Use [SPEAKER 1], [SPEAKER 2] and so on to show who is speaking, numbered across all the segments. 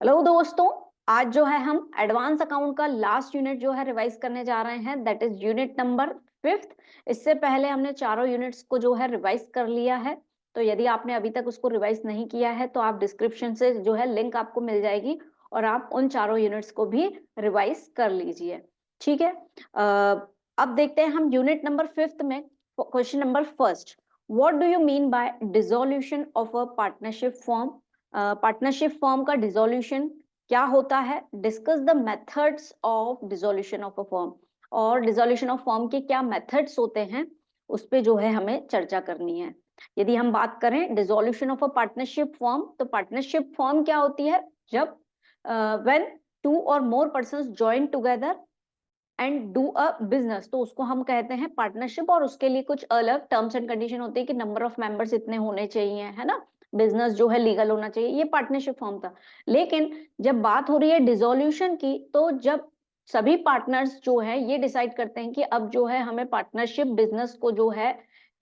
[SPEAKER 1] Hello दोस्तों, आज जो है हम एडवांस अकाउंट का लास्ट यूनिट जो है रिवाइज करने जा रहे हैं, that is unit number 5th। इससे पहले हमने चारों यूनिट्स को जो है रिवाइज कर लिया है। तो यदि आपने अभी तक उसको रिवाइज नहीं किया है तो आप डिस्क्रिप्शन से जो है लिंक आपको मिल जाएगी और आप उन चारों यूनिट्स को भी रिवाइज कर लीजिए। ठीक है। अब देखते हैं हम यूनिट नंबर 5th में question number first. What do you mean by dissolution of a partnership form? Partnership form का डिसोल्यूशन क्या होता है? Discuss the methods of dissolution of a form. और डिसोल्यूशन ऑफ फॉर्म के क्या मेथड्स होते हैं उस पे जो है हमें चर्चा करनी है। यदि हम बात करें dissolution of a partnership form, तो पार्टनरशिप फॉर्म क्या होती है? जब व्हेन टू और more persons join together and do a business, तो उसको हम कहते हैं पार्टनरशिप। और उसके लिए कुछ अलग टर्म्स एंड कंडीशन होती है कि नंबर ऑफ मेंबर्स इतने होने चाहिए, है ना, बिजनेस जो है लीगल होना चाहिए। ये पार्टनरशिप फॉर्म था। लेकिन जब बात हो रही है डिसोल्यूशन की, तो जब सभी पार्टनर्स जो है ये डिसाइड करते हैं कि अब जो है हमें पार्टनरशिप बिजनेस को जो है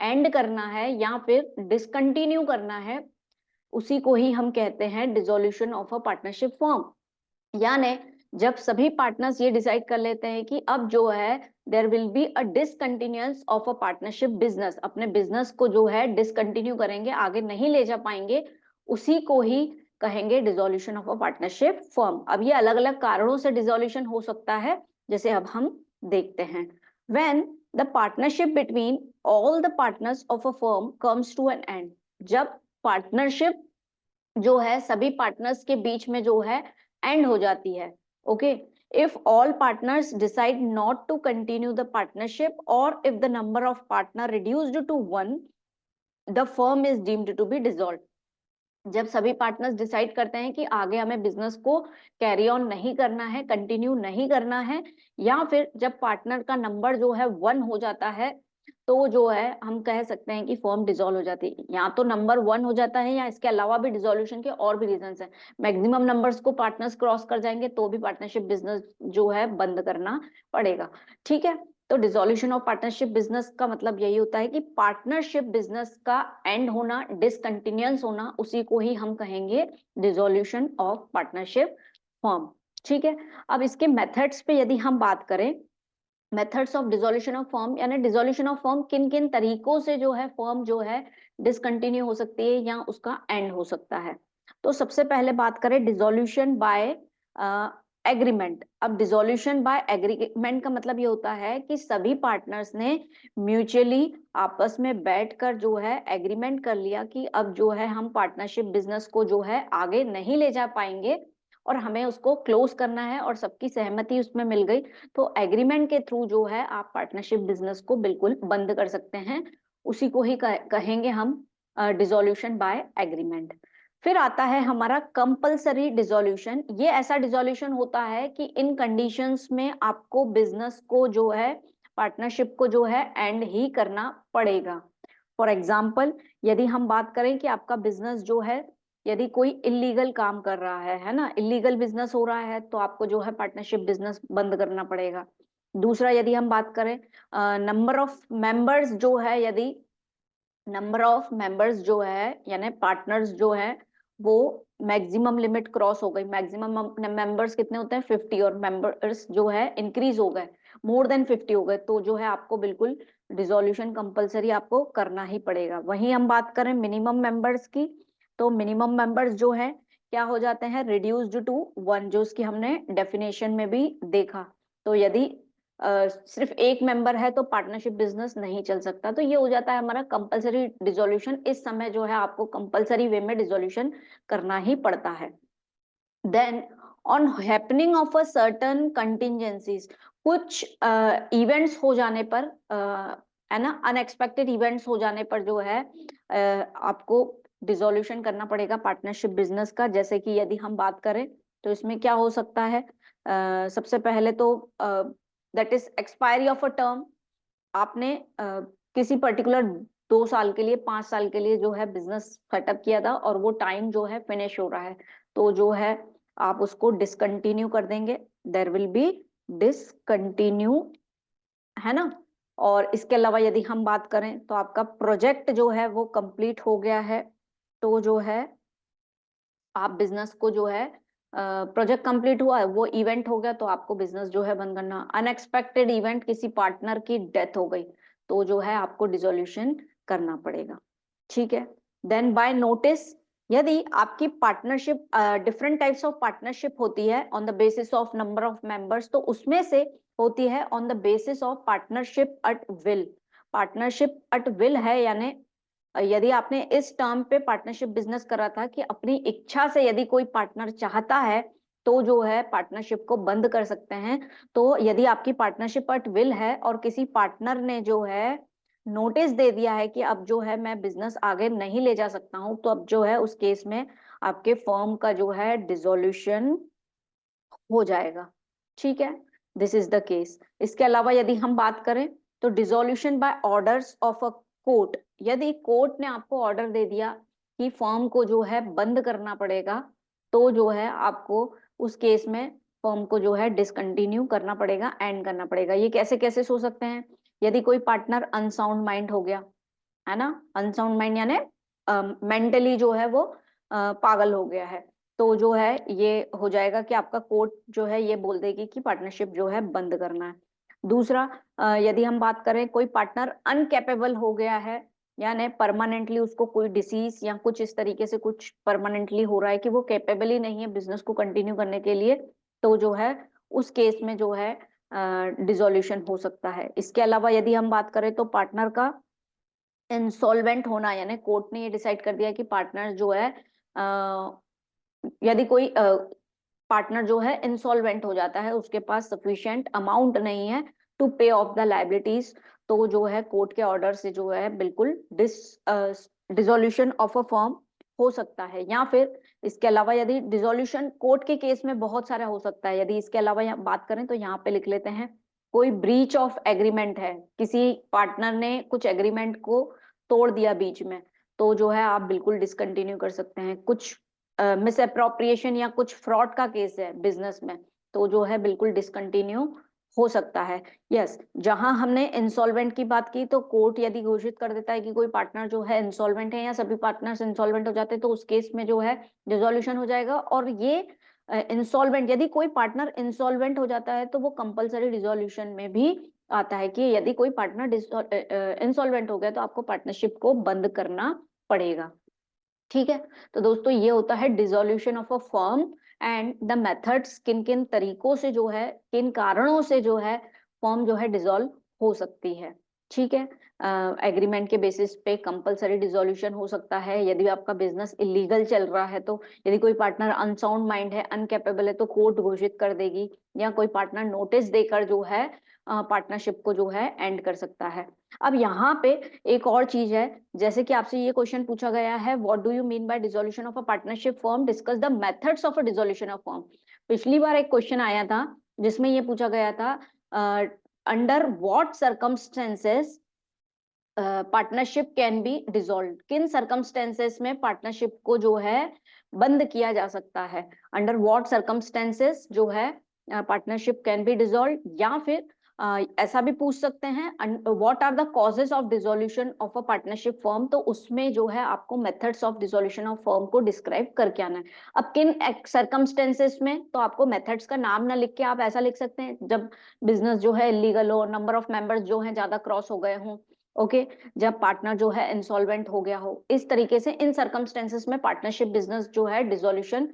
[SPEAKER 1] एंड करना है या फिर डिसकंटिन्यू करना है, उसी को ही हम कहते हैं dissolution of a partnership form. यानी जब सभी पार्टनर्स ये डिसाइड कर लेते हैं कि अब जो है there will be a discontinuance of a partnership business, अपने बिजनेस को जो है डिसकंटिन्यू करेंगे, आगे नहीं ले जा पाएंगे, उसी को ही कहेंगे dissolution of a partnership firm. अब ये अलग अलग कारणों से डिसोल्यूशन हो सकता है, जैसे अब हम देखते हैं। When the partnership between all the partners of a firm comes to an end, जब पार्टनरशिप जो है सभी पार्टनर्स के बीच में जो है एंड हो जाती है। Okay, if all partners decide not to continue the partnership और if the number of partner reduced to 1, the firm is deemed to be dissolved. जब सभी पार्टनर्स डिसाइड करते हैं कि आगे हमें बिजनेस को कैरी ऑन नहीं करना है, कंटिन्यू नहीं करना है, या फिर जब पार्टनर का नंबर जो है 1 हो जाता है, तो जो है हम कह सकते हैं कि फर्म डिसॉल्व हो जाती है। या तो नंबर 1 हो जाता है या इसके अलावा भी डिसोल्यूशन के और भी रीजन है। मैक्सिमम नंबर्स को पार्टनर्स क्रॉस कर जाएंगे तो भी पार्टनरशिप बिजनेस जो है बंद करना पड़ेगा। ठीक है। तो डिसोल्यूशन ऑफ पार्टनरशिप बिजनेस का मतलब यही होता है कि पार्टनरशिप बिजनेस का एंड होना, डिसकंटिन्यूअंस होना, उसी को ही हम कहेंगे डिसोल्यूशन ऑफ पार्टनरशिप फॉर्म। ठीक है। अब इसके मेथड्स पे यदि हम बात करें, methods of dissolution of firm, यानी डिसोल्यूशन ऑफ फर्म किन किन तरीकों से जो है फर्म जो है डिसकंटिन्यू हो सकती है या उसका एंड हो सकता है। तो सबसे पहले बात करें डिसोल्यूशन बाय एग्रीमेंट। अब डिसोल्यूशन बाय एग्रीमेंट का मतलब ये होता है कि सभी पार्टनर्स ने म्यूचुअली आपस में बैठकर जो है एग्रीमेंट कर लिया कि अब जो है हम पार्टनरशिप बिजनेस को जो है आगे नहीं ले जा पाएंगे और हमें उसको क्लोज करना है, और सबकी सहमति उसमें मिल गई। तो एग्रीमेंट के थ्रू जो है आप पार्टनरशिप बिजनेस को बिल्कुल बंद कर सकते हैं, उसी को ही कहेंगे हम डिसोल्यूशन बाय एग्रीमेंट। फिर आता है हमारा कंपलसरी डिसोल्यूशन। ये ऐसा डिसोल्यूशन होता है कि इन कंडीशंस में आपको बिजनेस को जो है, पार्टनरशिप को जो है एंड ही करना पड़ेगा। फॉर एग्जाम्पल, यदि हम बात करें कि आपका बिजनेस जो है, यदि कोई इलीगल काम कर रहा है ना, इलीगल बिजनेस हो रहा है, तो आपको जो है पार्टनरशिप बिजनेस बंद करना पड़ेगा। दूसरा, यदि हम बात करें नंबर ऑफ मेंबर्स जो है, यदि नंबर ऑफ मेंबर्स जो है यानी पार्टनर्स जो है वो मैक्सिमम लिमिट क्रॉस हो गई, मैक्सिमम मेंबर्स कितने होते हैं 50, और मेंबर्स जो है इंक्रीज हो गए, मोर देन 50 हो गए, तो जो है आपको बिल्कुल डिसोल्यूशन कंपलसरी आपको करना ही पड़ेगा। वहीं हम बात करें मिनिमम मेंबर्स की, तो मिनिमम मेंबर्स जो है क्या हो जाते हैं, रिड्यूस्ड टू 1, जो उसकी हमने डेफिनेशन में भी देखा। तो यदि सिर्फ एक मेंबर है तो पार्टनरशिप बिजनेस नहीं चल सकता। तो ये हो जाता है हमारा कंपलसरी डिसोल्यूशन। इस समय जो है आपको कंपलसरी वे में डिसोल्यूशन करना ही पड़ता है। Then on happening of a certain contingencies, कुछ इवेंट्स हो जाने पर, है ना, अनएक्सपेक्टेड इवेंट्स हो जाने पर जो है आपको डिसोल्यूशन करना पड़ेगा पार्टनरशिप बिजनेस का। जैसे कि यदि हम बात करें तो इसमें क्या हो सकता है, सबसे पहले तो that is expiry of a term. आपने किसी पर्टिकुलर 2 साल के लिए, 5 साल के लिए जो है बिजनेस सेटअप किया था और वो टाइम जो है फिनिश हो रहा है, तो जो है आप उसको डिसकंटिन्यू कर देंगे, देयर विल बी डिसकंटिन्यू, है ना। और इसके अलावा यदि हम बात करें तो आपका प्रोजेक्ट जो है वो कंप्लीट हो गया है, तो जो है आप बिजनेस को जो है प्रोजेक्ट कंप्लीट हुआ, वो इवेंट हो गया तो आपको बिजनेस जो है बंद करना। अनएक्सपेक्टेड इवेंट, किसी पार्टनर की डेथ हो गई तो जो है आपको डिसोल्यूशन करना पड़ेगा। ठीक है। देन बाय नोटिस, यदि आपकी partnership, different types of partnership होती है on the basis of number of members, तो उसमें से होती है on the basis of partnership at will. Partnership at will है, यानी यदि आपने इस टर्म पे पार्टनरशिप बिजनेस करा था कि अपनी इच्छा से यदि कोई पार्टनर चाहता है तो जो है पार्टनरशिप को बंद कर सकते हैं। तो यदि आपकी पार्टनरशिप एट विल है और किसी पार्टनर ने जो है नोटिस दे दिया है कि अब जो है मैं बिजनेस आगे नहीं ले जा सकता हूं, तो अब जो है उस केस में आपके फर्म का जो है डिसोल्यूशन हो जाएगा। ठीक है, दिस इज द केस। इसके अलावा यदि हम बात करें तो dissolution by orders of a court, यदि कोर्ट ने आपको ऑर्डर दे दिया कि फर्म को जो है बंद करना पड़ेगा, तो जो है आपको उस केस में फर्म को जो है डिसकंटिन्यू करना पड़ेगा, एंड करना पड़ेगा। ये कैसे कैसे हो सकते हैं? यदि कोई पार्टनर अनसाउंड माइंड हो गया, है ना, अनसाउंड माइंड यानी मेंटली जो है वो पागल हो गया है, तो जो है ये हो जाएगा कि आपका कोर्ट जो है ये बोल देगी कि पार्टनरशिप जो है बंद करना है। दूसरा, यदि हम बात करें कोई पार्टनर अनकैपेबल हो गया है, यानी परमानेंटली उसको कोई डिसीज या कुछ इस तरीके से कुछ परमानेंटली हो रहा है कि वो कैपेबल ही नहीं है बिजनेस को कंटिन्यू करने के लिए, तो जो है उस केस में जो है डिसोल्यूशन हो सकता है। इसके अलावा यदि हम बात करें तो पार्टनर का इंसॉल्वेंट होना, यानी कोर्ट ने ये डिसाइड कर दिया कि पार्टनर जो है यदि कोई पार्टनर जो है इंसॉल्वेंट हो जाता है, उसके पास सफिशिएंट अमाउंट नहीं है टू पे ऑफ द लाइबिलिटीज, तो जो है कोर्ट के ऑर्डर से जो है बिल्कुल डिसोल्यूशन ऑफ अ फर्म हो सकता है। या फिर इसके अलावा यदि डिसोल्यूशन कोर्ट के केस में बहुत सारा हो सकता है, यदि इसके अलावा यहाँ बात करें तो यहाँ पे लिख लेते हैं, कोई ब्रीच ऑफ एग्रीमेंट है, किसी पार्टनर ने कुछ एग्रीमेंट को तोड़ दिया बीच में, तो जो है आप बिल्कुल डिसकंटिन्यू कर सकते हैं। कुछ मिस अप्रोप्रिएशन या कुछ फ्रॉड का केस है बिजनेस में, तो जो है बिल्कुल डिसकंटिन्यू हो सकता है। यस, जहां हमने इंसॉल्वेंट की बात की, तो कोर्ट यदि घोषित कर देता है कि कोई पार्टनर जो है इंसॉल्वेंट है या सभी पार्टनर्स इंसॉल्वेंट हो जाते हैं, तो उस केस में जो है डिसोल्यूशन हो जाएगा। और ये इंसॉल्वेंट, यदि कोई पार्टनर इंसॉल्वेंट हो जाता है तो वो कंपलसरी डिसोल्यूशन में भी आता है कि यदि कोई पार्टनर इंसॉल्वेंट हो गया तो आपको पार्टनरशिप को बंद करना पड़ेगा। ठीक है, तो दोस्तों ये होता है dissolution of a firm and the methods, किन किन तरीकों से जो है, किन कारणों से जो है फर्म जो है डिसॉल्व हो सकती है। ठीक है, एग्रीमेंट के बेसिस पे कंपलसरी डिसोल्यूशन हो सकता है, यदि आपका बिजनेस इलीगल चल रहा है तो, यदि कोई पार्टनर अनसाउंड माइंड है, अनकेपेबल है, तो कोर्ट घोषित कर देगी, या कोई पार्टनर नोटिस देकर जो है पार्टनरशिप को जो है एंड कर सकता है। अब यहाँ पे एक और चीज है, जैसे कि आपसे ये क्वेश्चन पूछा गया है, what do you mean by dissolution of a partnership firm, discuss the methods of a dissolution of firm. पिछली बार एक क्वेश्चन आया था जिसमें ये पूछा गया था, under what circumstances partnership can be dissolve, किन सर्कमस्टेंसेस में पार्टनरशिप को जो है बंद किया जा सकता है, अंडर व्हाट सर्कमस्टेंसेस जो है पार्टनरशिप कैन बी डिसॉल्व। या फिर ऐसा भी पूछ सकते हैं, what are the causes of dissolution of a partnership firm, तो उसमें जो है आपको methods of dissolution of firm को डिस्क्राइब करके आना है। अब किन सर्कमस्टेंसेस में, तो आपको मेथड्स का नाम ना लिख के आप ऐसा लिख सकते हैं, जब बिजनेस जो है इलीगल हो, नंबर ऑफ मेंबर्स जो है ज्यादा क्रॉस हो गए हों, ओके, जब पार्टनर जो है इंसॉल्वेंट हो गया हो, इस तरीके से इन सर्कमस्टेंसेस में पार्टनरशिप बिजनेस जो है डिसोल्यूशन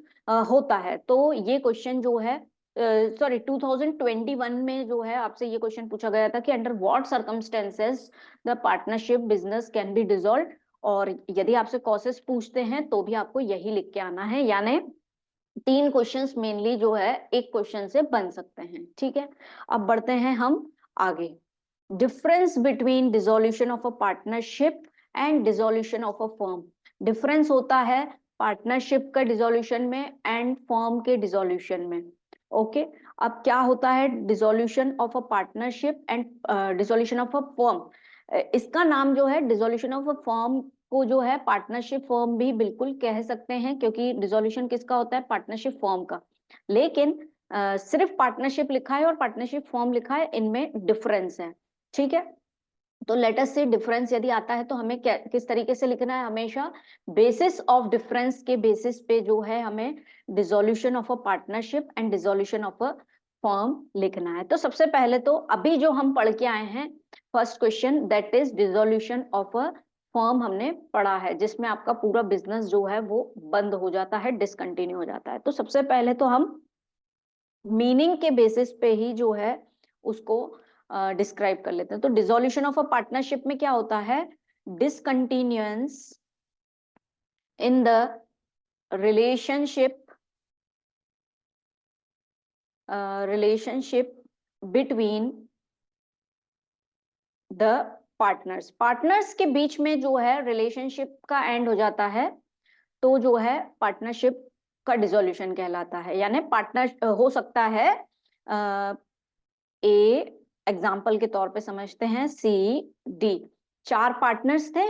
[SPEAKER 1] होता है। तो ये क्वेश्चन जो है, सॉरी 2021 में जो है आपसे ये क्वेश्चन पूछा गया था कि under what circumstances the partnership business can be dissolve, और यदि आपसे कॉसेस पूछते हैं तो भी आपको यही लिख के आना है, यानी 3 क्वेश्चंस मेनली जो है एक क्वेश्चन से बन सकते हैं। ठीक है, अब बढ़ते हैं हम आगे। Difference between dissolution of a partnership and dissolution of a firm. Difference होता है पार्टनरशिप का डिसोल्यूशन में एंड फर्म के डिसोल्यूशन में। ओके, अब क्या होता है dissolution of a partnership and dissolution of a firm. इसका नाम जो है डिसोल्यूशन ऑफ अ फर्म को जो है पार्टनरशिप फर्म भी बिल्कुल कह सकते हैं, क्योंकि डिसोल्यूशन किसका होता है, पार्टनरशिप फर्म का। लेकिन सिर्फ पार्टनरशिप लिखा है और पार्टनरशिप फर्म लिखा है, इनमें डिफरेंस है। ठीक है, तो लेट अस से डिफरेंस यदि आता है तो हमें किस तरीके से लिखना है, हमेशा बेसिस ऑफ डिफरेंस के बेसिस पे जो है हमें dissolution of a partnership and dissolution of a firm लिखना है। तो सबसे पहले तो अभी जो हम पढ़ के आए हैं first question, that is dissolution of a firm हमने पढ़ा है, जिसमें आपका पूरा बिजनेस जो है वो बंद हो जाता है, डिसकंटिन्यू हो जाता है। तो सबसे पहले तो हम मीनिंग के बेसिस पे ही जो है उसको डिस्क्राइब कर लेते हैं। तो डिसोल्यूशन ऑफ अ पार्टनरशिप में क्या होता है, discontinuance in the relationship between the partners के बीच में जो है रिलेशनशिप का एंड हो जाता है, तो जो है पार्टनरशिप का डिसोल्यूशन कहलाता है। यानी पार्टनर हो सकता है ए, एग्जाम्पल के तौर पे समझते हैं, सी डी, 4 पार्टनर्स थे।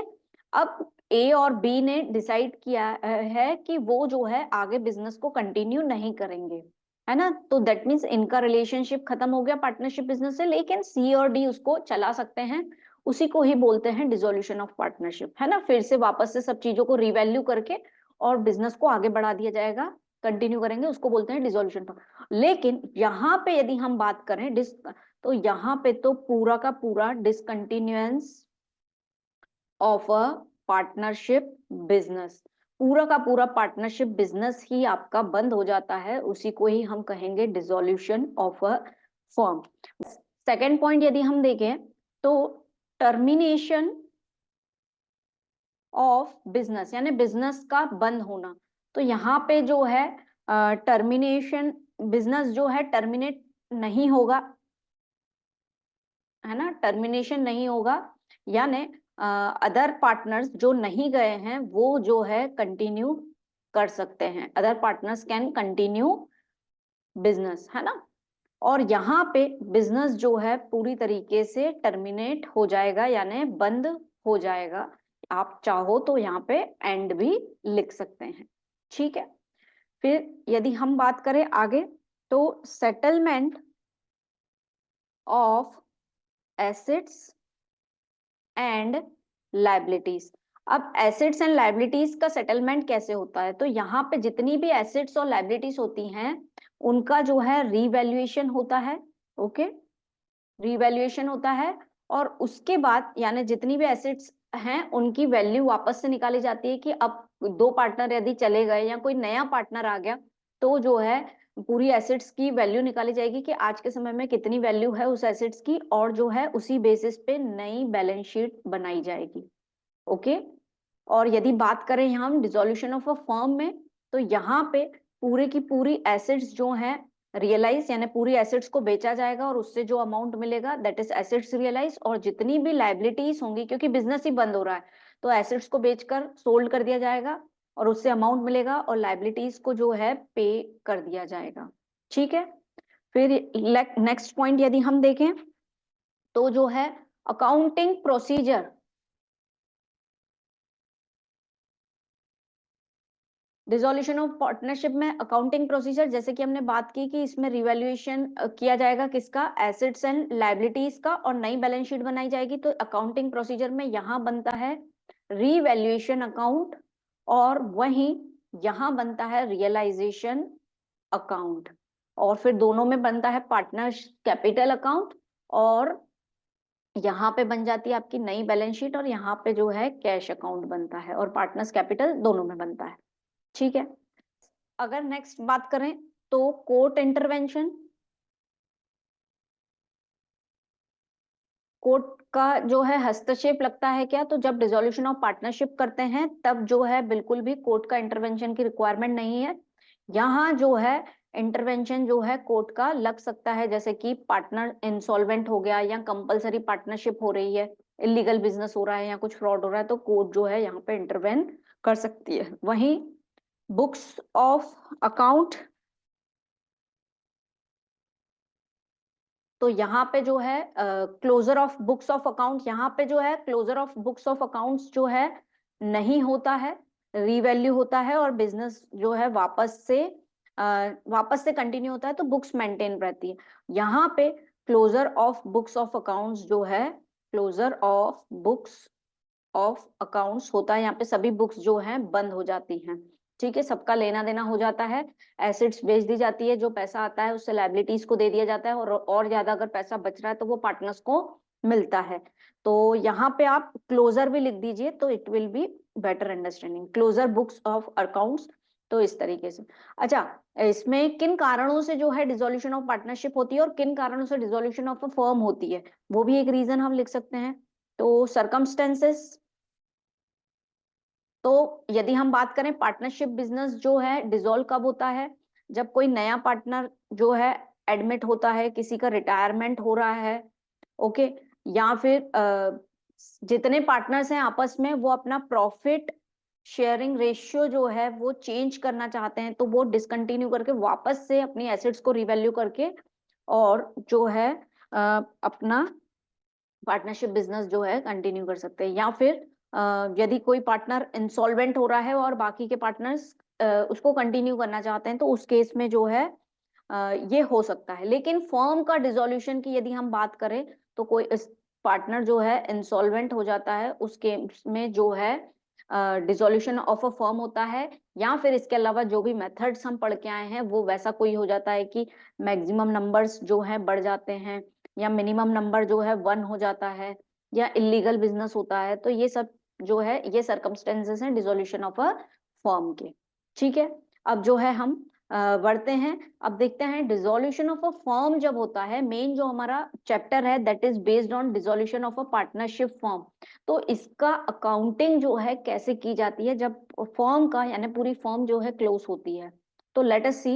[SPEAKER 1] अब ए और बी ने डिसाइड किया है कि वो जो है आगे बिजनेस को कंटिन्यू नहीं करेंगे, है ना। तो दैट मीन्स इनका रिलेशनशिप खत्म हो गया पार्टनरशिप बिजनेस से, लेकिन सी और डी उसको चला सकते हैं। उसी को ही बोलते हैं डिसोल्यूशन ऑफ पार्टनरशिप, है ना। फिर से वापस से सब चीजों को रिवैल्यू करके और बिजनेस को आगे बढ़ा दिया जाएगा, कंटिन्यू करेंगे, उसको बोलते हैं डिसोल्यूशन। लेकिन यहाँ पे यदि हम बात करें तो यहाँ पे तो पूरा का पूरा डिसकंटिन्यूएंस ऑफ अ पार्टनरशिप बिजनेस, पूरा का पूरा पार्टनरशिप बिजनेस ही आपका बंद हो जाता है, उसी को ही हम कहेंगे dissolution of a firm. Second point यदि हम देखें तो टर्मिनेशन ऑफ बिजनेस, यानी बिजनेस का बंद होना। तो यहाँ पे जो है टर्मिनेशन, बिजनेस जो है टर्मिनेट नहीं होगा, है ना, टर्मिनेशन नहीं होगा, यानी अदर पार्टनर्स जो नहीं गए हैं वो जो है कंटिन्यू कर सकते हैं, other partners can continue business, है ना। और यहाँ पे बिजनेस जो है पूरी तरीके से टर्मिनेट हो जाएगा, यानी बंद हो जाएगा। आप चाहो तो यहाँ पे एंड भी लिख सकते हैं, ठीक है। फिर यदि हम बात करें आगे, तो settlement of assets and liabilities. अब एसेट्स एंड लाइबिलिटीज का सेटलमेंट कैसे होता है, तो यहाँ पे जितनी भी एसेट्स और लाइबिलिटीज होती हैं उनका जो है रीवैल्यूएशन होता है, ओके, रीवैल्यूएशन होता है। और उसके बाद यानी जितनी भी एसेट्स हैं उनकी वैल्यू वापस से निकाली जाती है कि अब 2 पार्टनर यदि चले गए या कोई नया पार्टनर आ गया तो जो है पूरी एसेट्स की वैल्यू निकाली जाएगी कि आज के समय में कितनी वैल्यू है उस एसेट्स की, और जो है उसी बेसिस पे नई बैलेंस शीट बनाई जाएगी, ओके। और यदि बात करें यहाँ हम डिसोल्यूशन ऑफ अ फर्म में, तो यहाँ पे पूरे की पूरी एसेट्स जो हैं रियलाइज, यानी पूरी एसेट्स को बेचा जाएगा और उससे जो अमाउंट मिलेगा दैट इज एसेट्स रियलाइज। और जितनी भी लाइबिलिटीज होंगी, क्योंकि बिजनेस ही बंद हो रहा है, तो एसेट्स को बेचकर सोल्ड कर दिया जाएगा और उससे अमाउंट मिलेगा और लाइबिलिटीज को जो है पे कर दिया जाएगा, ठीक है। फिर नेक्स्ट पॉइंट यदि हम देखें तो जो है accounting procedure, dissolution of partnership में अकाउंटिंग प्रोसीजर, जैसे कि हमने बात की कि इसमें रिवैल्यूएशन किया जाएगा किसका, एसेट्स एंड लायबिलिटीज का, और नई बैलेंस शीट बनाई जाएगी। तो अकाउंटिंग प्रोसीजर में यहाँ बनता है रिवैल्यूएशन अकाउंट और वहीं यहाँ बनता है रियलाइजेशन अकाउंट, और फिर दोनों में बनता है पार्टनर्स कैपिटल अकाउंट, और यहाँ पे बन जाती है आपकी नई बैलेंस शीट, और यहाँ पे जो है कैश अकाउंट बनता है, और पार्टनर्स कैपिटल दोनों में बनता है, ठीक है। अगर नेक्स्ट बात करें तो कोर्ट इंटरवेंशन, कोर्ट का जो है हस्तक्षेप लगता है क्या, तो जब डिसोल्यूशन ऑफ पार्टनरशिप करते हैं तब जो है बिल्कुल भी कोर्ट का इंटरवेंशन की रिक्वायरमेंट नहीं है। यहाँ जो है इंटरवेंशन जो है कोर्ट का लग सकता है, जैसे कि पार्टनर इंसॉल्वेंट हो गया या कंपलसरी पार्टनरशिप हो रही है, इलीगल बिजनेस हो रहा है या कुछ फ्रॉड हो रहा है, तो कोर्ट जो है यहाँ पे इंटरवेन कर सकती है। वहीं बुक्स ऑफ अकाउंट, तो यहाँ पे जो है closure of books of account, यहाँ पे जो है closure of books of accounts जो है नहीं होता है, रीवैल्यू होता है और बिजनेस जो है वापस से कंटिन्यू होता है, तो बुक्स मेंटेन रहती है। यहाँ पे closure of books of accounts जो है closure of books of accounts होता है, यहाँ पे सभी बुक्स जो हैं बंद हो जाती हैं। ठीक है, सबका लेना देना हो जाता है, एसेट्स बेच दी जाती है, जो पैसा आता है उससे लायबिलिटीज को दे दिया जाता है, और ज्यादा अगर पैसा बच रहा है तो वो पार्टनर्स को मिलता है। तो यहाँ पे आप क्लोजर भी लिख दीजिए तो it will be better understanding, closure books of accounts. तो इस तरीके से। अच्छा, इसमें किन कारणों से जो है डिसोल्यूशन ऑफ पार्टनरशिप होती है और किन कारणों से डिसोल्यूशन ऑफ अ फर्म होती है, वो भी एक रीजन हम लिख सकते हैं। तो सर्कमस्टेंसेस, तो यदि हम बात करें पार्टनरशिप बिजनेस जो है डिसॉल्व कब होता है, जब कोई नया पार्टनर जो है एडमिट होता है, किसी का रिटायरमेंट हो रहा है, ओके, या फिर जितने पार्टनर्स हैं आपस में वो अपना प्रॉफिट शेयरिंग रेशियो जो है वो चेंज करना चाहते हैं, तो वो डिसकंटिन्यू करके वापस से अपनी एसेट्स को रिवैल्यू करके और जो है अपना पार्टनरशिप बिजनेस जो है कंटिन्यू कर सकते हैं। या फिर यदि कोई पार्टनर इंसॉल्वेंट हो रहा है और बाकी के पार्टनर्स उसको कंटिन्यू करना चाहते हैं, तो उस केस में जो है ये हो सकता है। लेकिन फर्म का डिसोल्यूशन की यदि हम बात करें, तो कोई इस पार्टनर जो है इंसॉल्वेंट हो जाता है, उस केस में जो है डिसोल्यूशन ऑफ अ फर्म होता है। या फिर इसके अलावा जो भी मेथड्स हम पढ़ के आए हैं वो वैसा कोई हो जाता है कि मैक्सिमम नंबर्स जो हैं बढ़ जाते हैं, या मिनिमम नंबर जो है 1 हो जाता है, या इलीगल बिजनेस होता है। तो ये सब जो है ये सर्कमस्टेंसेस हैं डिसोल्यूशन ऑफ अ फर्म के। ठीक है, अब जो है हम बढ़ते हैं, अब देखते हैं डिसोल्यूशन ऑफ अ फर्म जब होता है, मेन जो हमारा चैप्टर है that is based on dissolution of a partnership firm. तो इसका अकाउंटिंग जो है कैसे की जाती है जब फर्म का यानी पूरी फर्म जो है क्लोज होती है। तो let us see.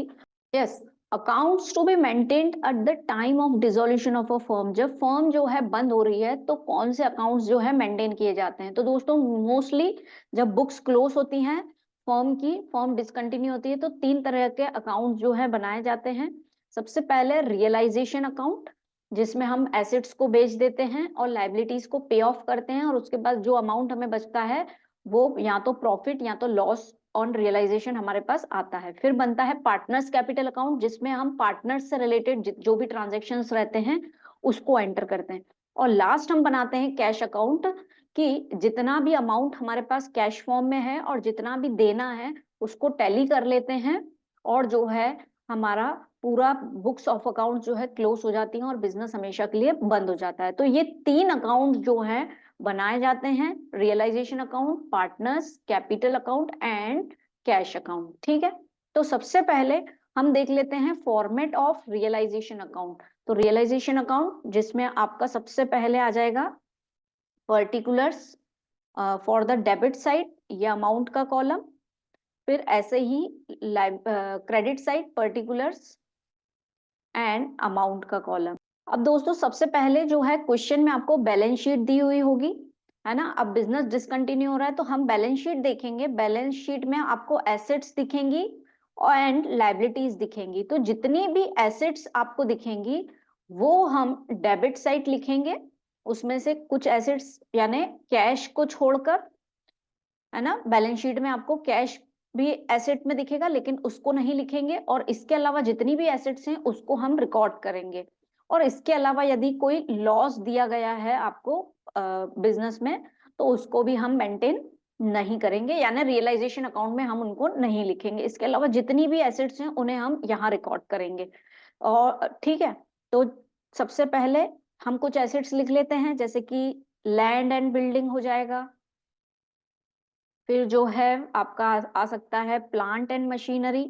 [SPEAKER 1] Yes, accounts to be maintained at the time of dissolution of a firm, जब फर्म जो है बंद हो रही है तो कौन से अकाउंट्स जो है मेंटेन किए जाते हैं। तो दोस्तों मोस्टली जब बुक्स क्लोज होती हैं फर्म की, फर्म डिसकंटिन्यू होती है, तो 3 तरह के अकाउंट जो है बनाए जाते हैं। सबसे पहले रियलाइजेशन अकाउंट, जिसमें हम एसेट्स को बेच देते हैं और लाइबिलिटीज को पे ऑफ करते हैं, और उसके बाद जो अमाउंट हमें बचता है वो या तो प्रॉफिट या तो लॉस ऑन रियलाइजेशन हमारे पास आता है। फिर बनता है पार्टनर्स कैपिटल अकाउंट, जिसमें हम पार्टनर्स से रिलेटेड जो भी ट्रांजेक्शन्स रहते हैं उसको एंटर करते हैं। और लास्ट हम बनाते हैं कैश अकाउंट, कि जितना भी अमाउंट हमारे पास कैश फॉर्म में है और जितना भी देना है उसको टैली कर लेते हैं, और जो है हमारा पूरा बुक्स ऑफ अकाउंट जो है क्लोज हो जाती हैं और बिजनेस हमेशा के लिए बंद हो जाता है। तो ये 3 अकाउंट जो है बनाए जाते हैं, realisation account, partners capital account and cash account. ठीक है, तो सबसे पहले हम देख लेते हैं फॉर्मेट ऑफ रियलाइजेशन अकाउंट। तो रियलाइजेशन अकाउंट जिसमें आपका सबसे पहले आ जाएगा particulars for the debit side, ये अमाउंट का कॉलम। फिर ऐसे ही credit side particulars and amount का कॉलम। अब दोस्तों सबसे पहले जो है क्वेश्चन में आपको बैलेंस शीट दी हुई होगी, है ना। अब बिजनेस डिसकंटिन्यू हो रहा है तो हम बैलेंस शीट देखेंगे, बैलेंस शीट में आपको एसेट्स दिखेंगी एंड लायबिलिटीज दिखेंगी। तो जितनी भी एसेट्स आपको दिखेंगी वो हम डेबिट साइड लिखेंगे, उसमें से कुछ एसेट्स यानी कैश को छोड़कर, है ना। बैलेंस शीट में आपको कैश भी एसेट में दिखेगा लेकिन उसको नहीं लिखेंगे, और इसके अलावा जितनी भी एसेट्स हैं उसको हम रिकॉर्ड करेंगे। और इसके अलावा यदि कोई लॉस दिया गया है आपको बिजनेस में तो उसको भी हम मेंटेन नहीं करेंगे, यानी रियलाइजेशन अकाउंट में हम उनको नहीं लिखेंगे। इसके अलावा जितनी भी एसेट्स हैं उन्हें हम यहाँ रिकॉर्ड करेंगे। और ठीक है, तो सबसे पहले हम कुछ एसेट्स लिख लेते हैं, जैसे कि लैंड एंड बिल्डिंग हो जाएगा। फिर जो है आपका आ सकता है प्लांट एंड मशीनरी,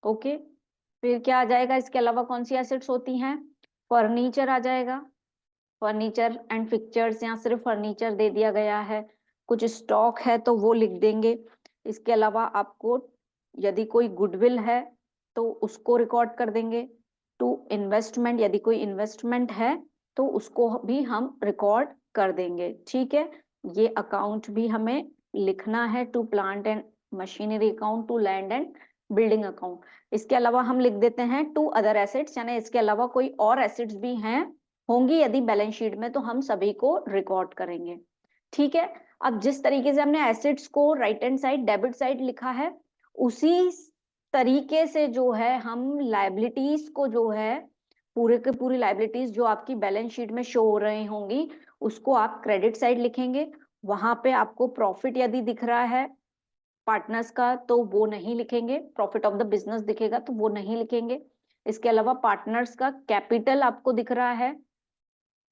[SPEAKER 1] ओके। फिर क्या आ जाएगा, इसके अलावा कौन सी एसेट्स होती हैं, फर्नीचर आ जाएगा, फर्नीचर एंड फिक्चर्स, यहाँ सिर्फ फर्नीचर दे दिया गया है। कुछ स्टॉक है तो वो लिख देंगे। इसके अलावा आपको यदि कोई गुडविल है तो उसको रिकॉर्ड कर देंगे। टू इन्वेस्टमेंट, यदि कोई इन्वेस्टमेंट है तो उसको भी हम रिकॉर्ड कर देंगे। ठीक है, ये अकाउंट भी हमें लिखना है, to plant and machinery account, to land and building account. इसके अलावा हम लिख देते हैं टू अदर एसेट्स, यानी इसके अलावा कोई और एसेट्स भी हैं होंगी यदि बैलेंस शीट में तो हम सभी को रिकॉर्ड करेंगे। ठीक है, अब जिस तरीके से हमने एसेट्स को right hand side debit side लिखा है उसी तरीके से जो है हम लायबिलिटीज को जो है पूरे के पूरी लाइबिलिटीज जो आपकी बैलेंस शीट में शो हो रही होंगी उसको आप क्रेडिट साइड लिखेंगे। वहां पे आपको प्रॉफिट यदि दिख रहा है पार्टनर्स का तो वो नहीं लिखेंगे, प्रॉफिट ऑफ द बिजनेस दिखेगा तो वो नहीं लिखेंगे। इसके अलावा पार्टनर्स का कैपिटल आपको दिख रहा है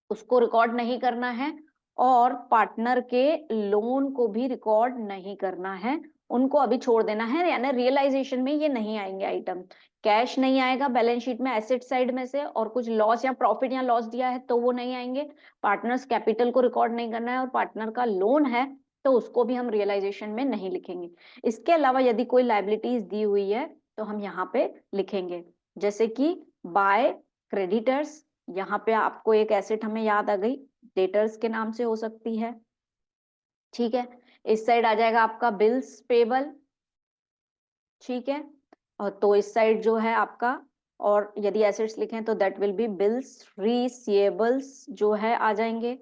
[SPEAKER 1] उसको रिकॉर्ड नहीं करना है, और पार्टनर के लोन को भी रिकॉर्ड नहीं करना है, उनको अभी छोड़ देना है, यानी रियलाइजेशन में ये नहीं आएंगे आइटम। कैश नहीं आएगा बैलेंस शीट में एसेट साइड में से, और कुछ लॉस या प्रॉफिट या लॉस दिया है तो वो नहीं आएंगे। पार्टनर्स कैपिटल को रिकॉर्ड नहीं करना है, और पार्टनर का लोन है तो उसको भी हम रियलाइजेशन में नहीं लिखेंगे। इसके अलावा यदि कोई लाइबिलिटीज दी हुई है तो हम यहाँ पे लिखेंगे, जैसे कि बाय क्रेडिटर्स। यहाँ पे आपको एक एसेट हमें याद आ गई, डेटर्स के नाम से हो सकती है, ठीक है। इस साइड आ जाएगा आपका बिल्स पेबल, ठीक है। और तो इस साइड जो है आपका, और यदि एसेट्स लिखें तो that will B bills receivables जो है आ जाएंगे।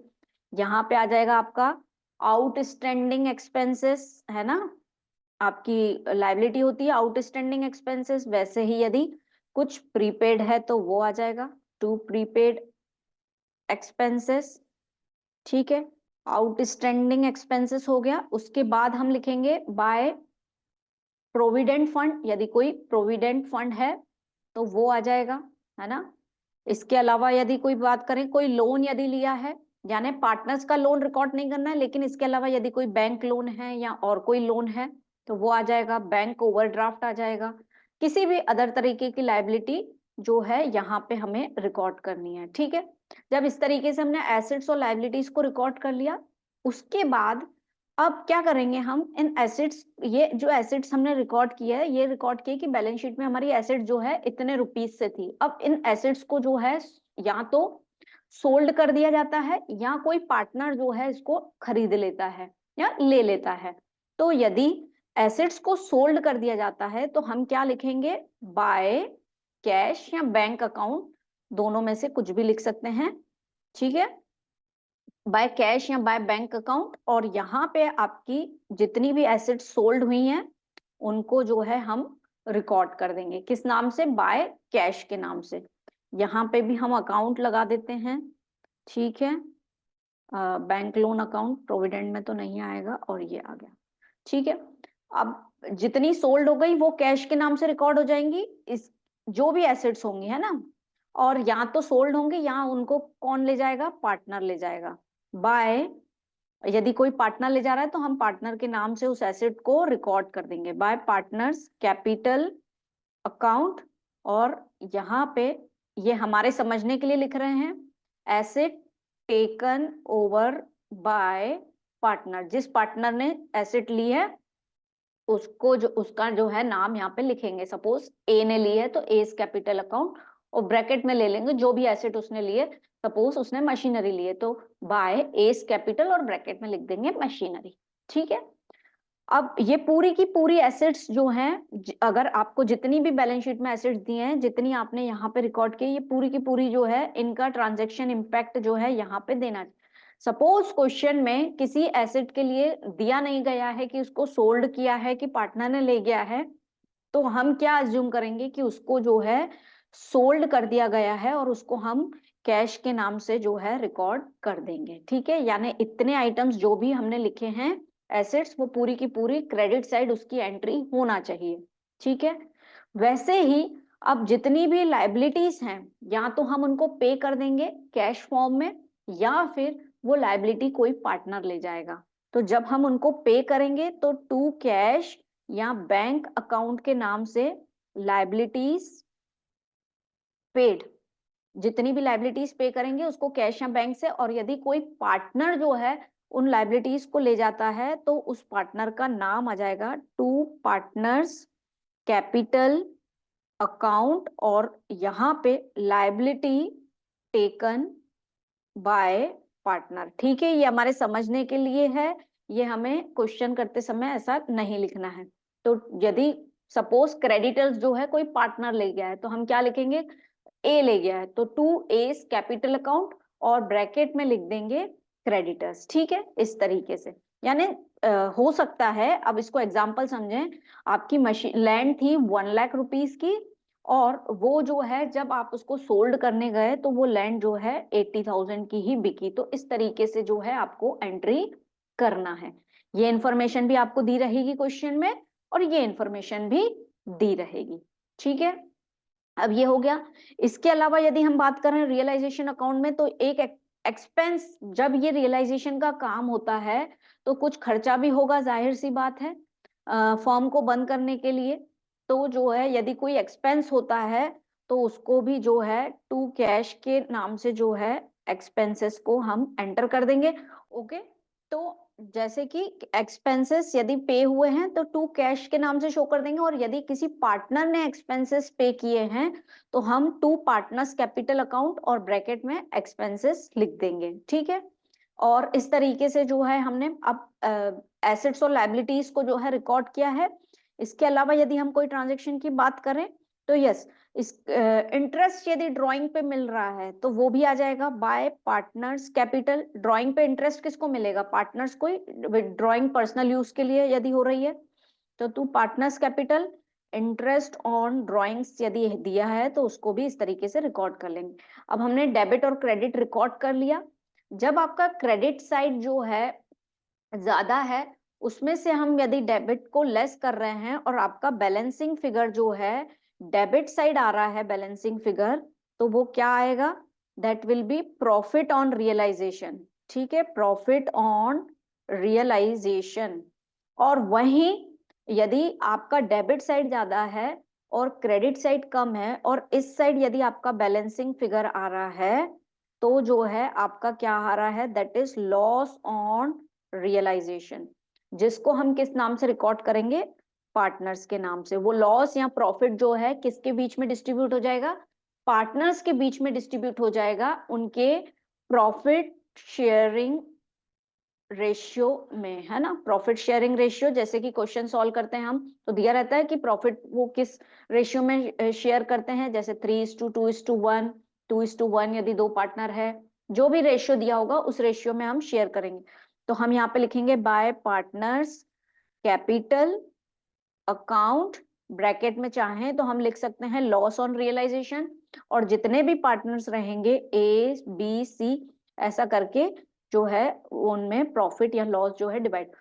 [SPEAKER 1] यहाँ पे आ जाएगा आपका आउटस्टैंडिंग एक्सपेंसेस, है ना, आपकी लाइबिलिटी होती है आउटस्टैंडिंग एक्सपेंसेस। वैसे ही यदि कुछ प्रीपेड है तो वो आ जाएगा टू प्रीपेड एक्सपेंसेस, ठीक है। आउटस्टैंडिंग एक्सपेंसेस हो गया। उसके बाद हम लिखेंगे बाय प्रोविडेंट फंड, यदि कोई प्रोविडेंट फंड है तो वो आ जाएगा, है ना। इसके अलावा यदि कोई बात करें, कोई लोन यदि लिया है, यानी पार्टनर्स का लोन रिकॉर्ड नहीं करना है, लेकिन इसके अलावा यदि कोई बैंक लोन है या और कोई लोन है तो वो आ जाएगा, बैंक ओवरड्राफ्ट आ जाएगा। किसी भी अदर तरीके की लाइबिलिटी जो है यहाँ पे हमें रिकॉर्ड करनी है, ठीक है। जब इस तरीके से हमने एसेट्स और लाइबिलिटीज को रिकॉर्ड कर लिया, उसके बाद अब क्या करेंगे हम इन एसेट्स, ये जो एसेट्स हमने रिकॉर्ड किया है, ये रिकॉर्ड किया कि बैलेंस शीट में हमारी एसेट जो है इतने रुपीस से थी। अब इन एसेट्स को जो है या तो सोल्ड कर दिया जाता है या कोई पार्टनर जो है इसको खरीद लेता है या ले लेता है। तो यदि एसेट्स को सोल्ड कर दिया जाता है तो हम क्या लिखेंगे, बाय कैश या बैंक अकाउंट, दोनों में से कुछ भी लिख सकते हैं, ठीक है। बाय कैश या बाय बैंक अकाउंट, और यहाँ पे आपकी जितनी भी एसेट सोल्ड हुई हैं उनको जो है हम रिकॉर्ड कर देंगे, किस नाम से, बाय कैश के नाम से। यहाँ पे भी हम अकाउंट लगा देते हैं, ठीक है। बैंक लोन अकाउंट, प्रोविडेंट में तो नहीं आएगा, और ये आ गया, ठीक है। अब जितनी सोल्ड हो गई वो कैश के नाम से रिकॉर्ड हो जाएंगी, इस जो भी एसेट्स होंगी, है ना, और या तो सोल्ड होंगे या उनको कौन ले जाएगा, पार्टनर ले जाएगा। बाय, यदि कोई पार्टनर ले जा रहा है तो हम पार्टनर के नाम से उस एसेट को रिकॉर्ड कर देंगे, बाय पार्टनर्स कैपिटल अकाउंट। और यहाँ पे ये हमारे समझने के लिए लिख रहे हैं, asset taken over by partner, जिस पार्टनर ने एसेट ली है उसको जो उसका जो है नाम यहाँ पे लिखेंगे। सपोज ए ने ली है तो एस कैपिटल अकाउंट, और ब्रैकेट में ले लेंगे जो भी एसेट उसने लिए, सपोज उसने मशीनरी लिए तो बाय एस कैपिटल और ब्रैकेट में लिख देंगे मशीनरी, ठीक है। अब ये पूरी की पूरी एसेट्स जो हैं, अगर आपको जितनी भी बैलेंस शीट में एसेट्स दिए हैं, जितनी आपने यहाँ पे रिकॉर्ड की, ये पूरी की पूरी जो है इनका ट्रांजैक्शन इम्पैक्ट जो है यहाँ पे देना। सपोज क्वेश्चन में किसी एसेट के लिए दिया नहीं गया है कि उसको सोल्ड किया है कि पार्टनर ने ले गया है, तो हम क्या अज्यूम करेंगे कि उसको जो है सोल्ड कर दिया गया है और उसको हम कैश के नाम से जो है रिकॉर्ड कर देंगे, ठीक है। यानी इतने आइटम्स जो भी हमने लिखे हैं एसेट्स, वो पूरी की पूरी क्रेडिट साइड उसकी एंट्री होना चाहिए, ठीक है। वैसे ही अब जितनी भी लाइबिलिटीज हैं, या तो हम उनको पे कर देंगे कैश फॉर्म में, या फिर वो लाइबिलिटी कोई पार्टनर ले जाएगा। तो जब हम उनको पे करेंगे तो टू कैश या बैंक अकाउंट के नाम से लाइबिलिटीज पेड, जितनी भी लाइबिलिटीज पे करेंगे उसको कैश या बैंक से, और यदि कोई पार्टनर जो है उन लाइबिलिटीज को ले जाता है तो उस पार्टनर का नाम आ जाएगा टू पार्टनर्स कैपिटल अकाउंट, और यहाँ पे लाइबिलिटी टेकन बाय पार्टनर, ठीक है। ये हमारे समझने के लिए है, ये हमें क्वेश्चन करते समय ऐसा नहीं लिखना है। तो यदि सपोज क्रेडिटर्स जो है कोई पार्टनर ले गया है तो हम क्या लिखेंगे, ए ले गया है तो टू एस कैपिटल अकाउंट और ब्रैकेट में लिख देंगे क्रेडिटर्स, ठीक है। इस तरीके से यानी हो सकता है, अब इसको एग्जांपल समझें, आपकी मशीन लैंड थी 1 लाख रुपीस की, और वो जो है जब आप उसको सोल्ड करने गए तो वो लैंड जो है 80,000 की ही बिकी। तो इस तरीके से जो है आपको एंट्री करना है। ये इंफॉर्मेशन भी आपको दी रहेगी क्वेश्चन में और ये इंफॉर्मेशन भी दी रहेगी। ठीक है, अब ये हो गया। इसके अलावा यदि हम बात करें रियलाइजेशन अकाउंट में, तो एक एक्सपेंस, जब ये रियलाइजेशन का काम होता है तो कुछ खर्चा भी होगा, जाहिर सी बात है, फॉर्म को बंद करने के लिए। तो जो है यदि कोई एक्सपेंस होता है तो उसको भी जो है टू कैश के नाम से जो है एक्सपेंसेस को हम एंटर कर देंगे। ओके, तो जैसे कि एक्सपेंसेस यदि पे हुए हैं तो टू कैश के नाम से शो कर देंगे, और यदि किसी पार्टनर ने एक्सपेंसेस पे किए हैं तो हम टू पार्टनर्स कैपिटल अकाउंट और ब्रैकेट में एक्सपेंसेस लिख देंगे। ठीक है, और इस तरीके से जो है हमने अब एसेट्स और लायबिलिटीज को जो है रिकॉर्ड किया है। इसके अलावा यदि हम कोई ट्रांजेक्शन की बात करें तो यस, इस इंटरेस्ट यदि ड्राइंग पे मिल रहा है तो वो भी आ जाएगा बाय पार्टनर्स कैपिटल। ड्राइंग पे इंटरेस्ट किसको मिलेगा? पार्टनर्स को। ड्राइंग पर्सनल यूज के लिए यदि हो रही है तो to partners capital interest on drawings यदि दिया है तो उसको भी इस तरीके से रिकॉर्ड कर लेंगे। अब हमने डेबिट और क्रेडिट रिकॉर्ड कर लिया। जब आपका क्रेडिट साइड जो है ज्यादा है, उसमें से हम यदि डेबिट को लेस कर रहे हैं और आपका बैलेंसिंग फिगर जो है डेबिट साइड आ रहा है बैलेंसिंग फिगर, तो वो क्या आएगा? That will be profit on realisation. ठीक है, प्रॉफिट ऑन रियलाइजेशन। और वहीं यदि आपका डेबिट साइड ज्यादा है और क्रेडिट साइड कम है और इस साइड यदि आपका बैलेंसिंग फिगर आ रहा है, तो जो है आपका क्या आ रहा है? That is loss on realisation, जिसको हम किस नाम से रिकॉर्ड करेंगे? पार्टनर्स के नाम से। वो लॉस या प्रॉफिट जो है किसके बीच में डिस्ट्रीब्यूट हो जाएगा? पार्टनर्स के बीच में डिस्ट्रीब्यूट हो जाएगा, उनके प्रॉफिट शेयरिंग रेशियो में, है ना। प्रॉफिट शेयरिंग रेशियो, जैसे कि क्वेश्चन सॉल्व करते हैं हम तो दिया रहता है कि प्रॉफिट वो किस रेशियो में शेयर करते हैं, जैसे 3:2:1, 2:1 यदि दो पार्टनर है, जो भी रेशियो दिया होगा उस रेशियो में हम शेयर करेंगे। तो हम यहाँ पे लिखेंगे bye partners capital account, bracket में चाहें तो हम लिख सकते हैं लॉस ऑन रियलाइजेशन, और जितने भी पार्टनर्स रहेंगे ए बी सी ऐसा करके जो है उनमें प्रॉफिट या लॉस जो है डिवाइड।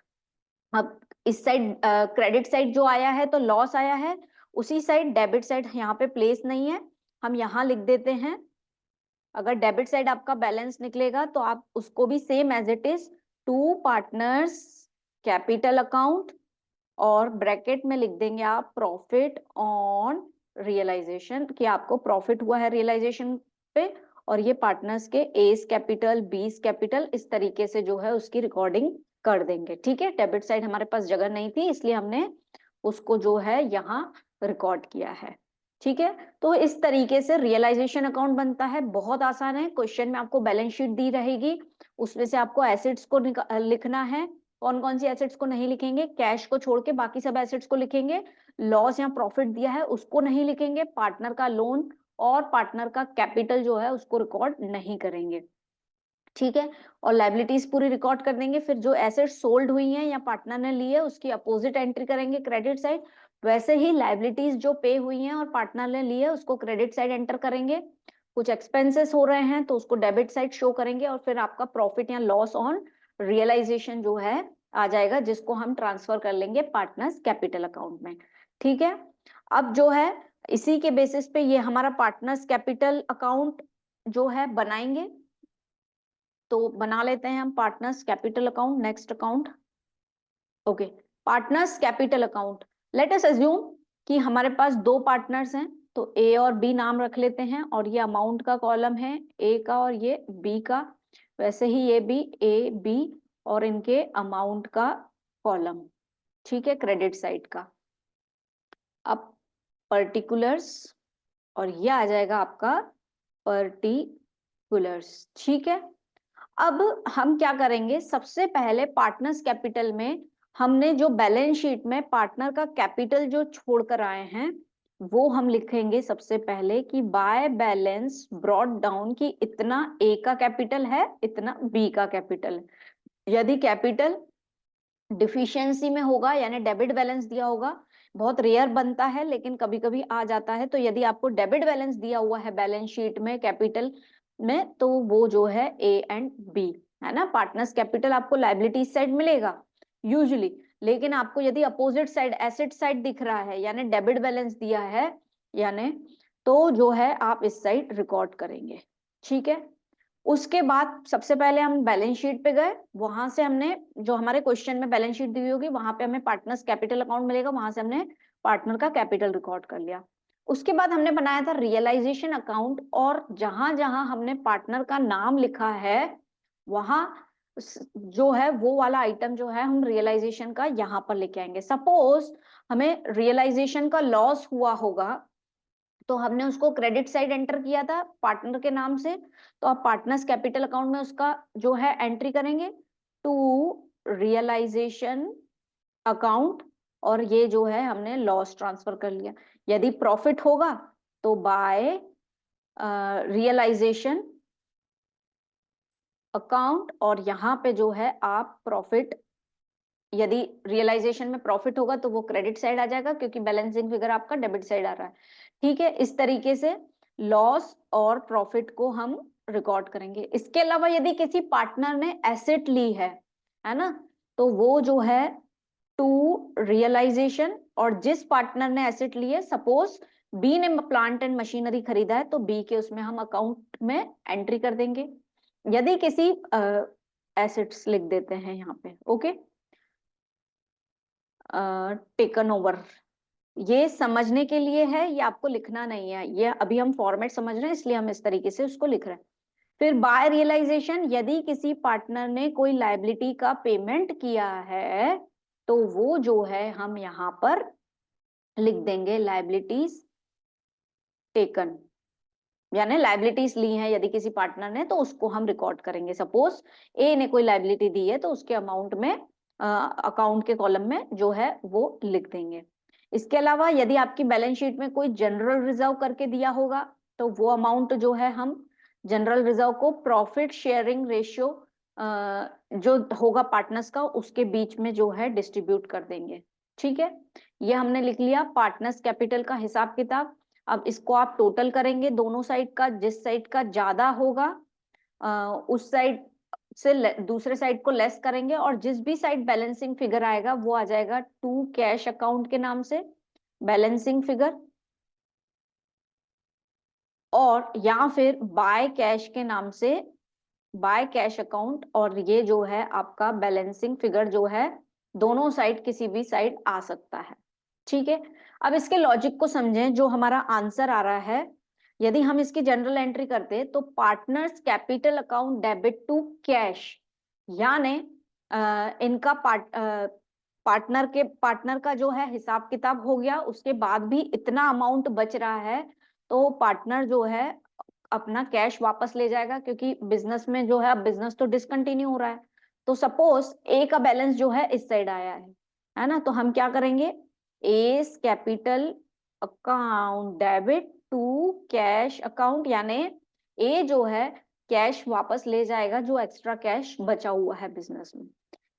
[SPEAKER 1] अब इस साइड क्रेडिट साइड जो आया है तो लॉस आया है, उसी साइड डेबिट साइड यहाँ पे प्लेस नहीं है, हम यहाँ लिख देते हैं। अगर डेबिट साइड आपका बैलेंस निकलेगा तो आप उसको भी same as it is to partners capital account और ब्रैकेट में लिख देंगे आप प्रॉफिट ऑन रियलाइजेशन, कि आपको प्रॉफिट हुआ है रियलाइजेशन पे, और ये पार्टनर्स के एस कैपिटल बीस कैपिटल इस तरीके से जो है उसकी रिकॉर्डिंग कर देंगे। ठीक है, डेबिट साइड हमारे पास जगह नहीं थी इसलिए हमने उसको जो है यहाँ रिकॉर्ड किया है। ठीक है, तो इस तरीके से रियलाइजेशन अकाउंट बनता है। बहुत आसान है। क्वेश्चन में आपको बैलेंस शीट दी रहेगी, उसमें से आपको एसेट्स को लिखना है। कौन कौन सी एसेट्स को नहीं लिखेंगे? कैश को छोड़ के बाकी सब एसेट्स को लिखेंगे। लॉस या प्रॉफिट दिया है उसको नहीं लिखेंगे। पार्टनर का लोन और पार्टनर का कैपिटल जो है उसको रिकॉर्ड नहीं करेंगे। ठीक है, और लाइबिलिटीज पूरी रिकॉर्ड कर देंगे। फिर जो एसेट्स सोल्ड हुई हैं या पार्टनर ने ली है उसकी अपोजिट एंट्री करेंगे क्रेडिट साइड। वैसे ही लाइबिलिटीज जो पे हुई हैं और पार्टनर ने ली है उसको क्रेडिट साइड एंटर करेंगे। कुछ एक्सपेंसेस हो रहे हैं तो उसको डेबिट साइड शो करेंगे, और फिर आपका प्रॉफिट या लॉस ऑन रियलाइजेशन जो है आ जाएगा, जिसको हम ट्रांसफर कर लेंगे पार्टनर्स कैपिटल अकाउंट में। ठीक है, अब जो है इसी के बेसिस पे ये हमारा पार्टनर्स कैपिटल अकाउंट जो है बनाएंगे। तो बना लेते हैं हम partners capital account. Next account, okay, partners capital account. Let us assume कि हमारे पास दो पार्टनर्स हैं, तो ए और बी नाम रख लेते हैं, और ये अमाउंट का कॉलम है ए का और ये बी का। वैसे ही ये भी ए बी और इनके अमाउंट का कॉलम। ठीक है, क्रेडिट साइड का। अब पर्टिकुलर्स, और ये आ जाएगा आपका पर्टिकुलर्स। ठीक है, अब हम क्या करेंगे? सबसे पहले पार्टनर्स कैपिटल में हमने जो बैलेंस शीट में पार्टनर का कैपिटल जो छोड़कर आए हैं वो हम लिखेंगे सबसे पहले कि बाय बैलेंस ब्रॉट डाउन, कि इतना ए का कैपिटल है, इतना बी का कैपिटल है। यदि कैपिटल डिफिशियंसी में होगा यानी डेबिट बैलेंस दिया होगा बहुत रेयर बनता है लेकिन कभी कभी आ जाता है। तो यदि आपको डेबिट बैलेंस दिया हुआ है बैलेंस शीट में कैपिटल में, तो वो जो है ए एंड बी है ना। पार्टनर्स कैपिटल आपको लायबिलिटी साइड मिलेगा यूजुअली, लेकिन आपको यदि अपोजिट साइड एसेट साइड दिख रहा है यानी डेबिट बैलेंस दिया है यानी, तो जो है आप इस साइड रिकॉर्ड करेंगे। ठीक है, उसके बाद सबसे पहले हम बैलेंस शीट पे गए, वहां से हमने जो हमारे क्वेश्चन में बैलेंस शीट दी होगी वहां पे हमें पार्टनर्स कैपिटल अकाउंट मिलेगा, वहां से हमने पार्टनर का कैपिटल रिकॉर्ड कर लिया। उसके बाद हमने बनाया था रियलाइजेशन अकाउंट, और जहां जहां हमने पार्टनर का नाम लिखा है वहां जो है वो वाला आइटम जो है हम रियलाइजेशन का यहाँ पर लेके आएंगे। सपोज हमें रियलाइजेशन का लॉस हुआ होगा तो हमने उसको क्रेडिट साइड एंटर किया था पार्टनर के नाम से, तो आप पार्टनर्स कैपिटल अकाउंट में उसका जो है एंट्री करेंगे टू रियलाइजेशन अकाउंट, और ये जो है हमने लॉस ट्रांसफर कर लिया। यदि प्रॉफिट होगा तो बाय रियलाइजेशन अकाउंट, और यहाँ पे जो है आप प्रॉफिट, यदि रियलाइजेशन में प्रॉफिट होगा तो वो क्रेडिट साइड आ जाएगा क्योंकि बैलेंसिंग फिगर आपका डेबिट साइड आ रहा है। ठीक है, इस तरीके से लॉस और प्रॉफिट को हम रिकॉर्ड करेंगे। इसके अलावा यदि किसी पार्टनर ने एसेट ली है ना, तो वो जो है टू रियलाइजेशन, और जिस पार्टनर ने एसेट ली है, सपोज बी ने प्लांट एंड मशीनरी खरीदा है तो बी के उसमें हम अकाउंट में एंट्री कर देंगे। यदि किसी एसेट्स लिख देते हैं यहाँ पे, ओके, टेकन ओवर, ये समझने के लिए है, ये आपको लिखना नहीं है, ये अभी हम फॉर्मेट समझ रहे हैं इसलिए हम इस तरीके से उसको लिख रहे हैं। फिर बाय रियलाइजेशन, यदि किसी पार्टनर ने कोई लायबिलिटी का पेमेंट किया है तो वो जो है हम यहाँ पर लिख देंगे लायबिलिटीज टेकन, यानी लायबिलिटीज ली हैं यदि किसी पार्टनर ने तो उसको हम रिकॉर्ड करेंगे। सपोज ए ने कोई लायबिलिटी दी है तो उसके अमाउंट में अकाउंट के कॉलम में जो है वो लिख देंगे। इसके अलावा यदि आपकी बैलेंस शीट में कोई जनरल रिजर्व करके दिया होगा तो वो अमाउंट जो है हम जनरल रिजर्व को प्रॉफिट शेयरिंग रेशियो जो होगा पार्टनर्स का उसके बीच में जो है डिस्ट्रीब्यूट कर देंगे। ठीक है, ये हमने लिख लिया पार्टनर्स कैपिटल का हिसाब किताब। अब इसको आप टोटल करेंगे दोनों साइड का, जिस साइड का ज्यादा होगा उस साइड से दूसरे साइड को लेस करेंगे, और जिस भी साइड बैलेंसिंग फिगर आएगा वो आ जाएगा टू कैश अकाउंट के नाम से बैलेंसिंग फिगर, और या फिर बाय कैश के नाम से बाय कैश अकाउंट, और ये जो है आपका बैलेंसिंग फिगर जो है दोनों साइड किसी भी साइड आ सकता है। ठीक है, अब इसके लॉजिक को समझें। जो हमारा आंसर आ रहा है यदि हम इसकी जनरल एंट्री करते तो partners capital account debit to cash, यानी इनका पार्टनर का जो है हिसाब किताब हो गया, उसके बाद भी इतना अमाउंट बच रहा है तो पार्टनर जो है अपना कैश वापस ले जाएगा, क्योंकि बिजनेस में जो है अब बिजनेस तो डिसकंटिन्यू हो रहा है। तो सपोज ए का बैलेंस जो है इस साइड आया है ना, तो हम क्या करेंगे, A's capital account debit to cash account, यानी ए जो है कैश वापस ले जाएगा जो एक्स्ट्रा कैश बचा हुआ है बिजनेस में।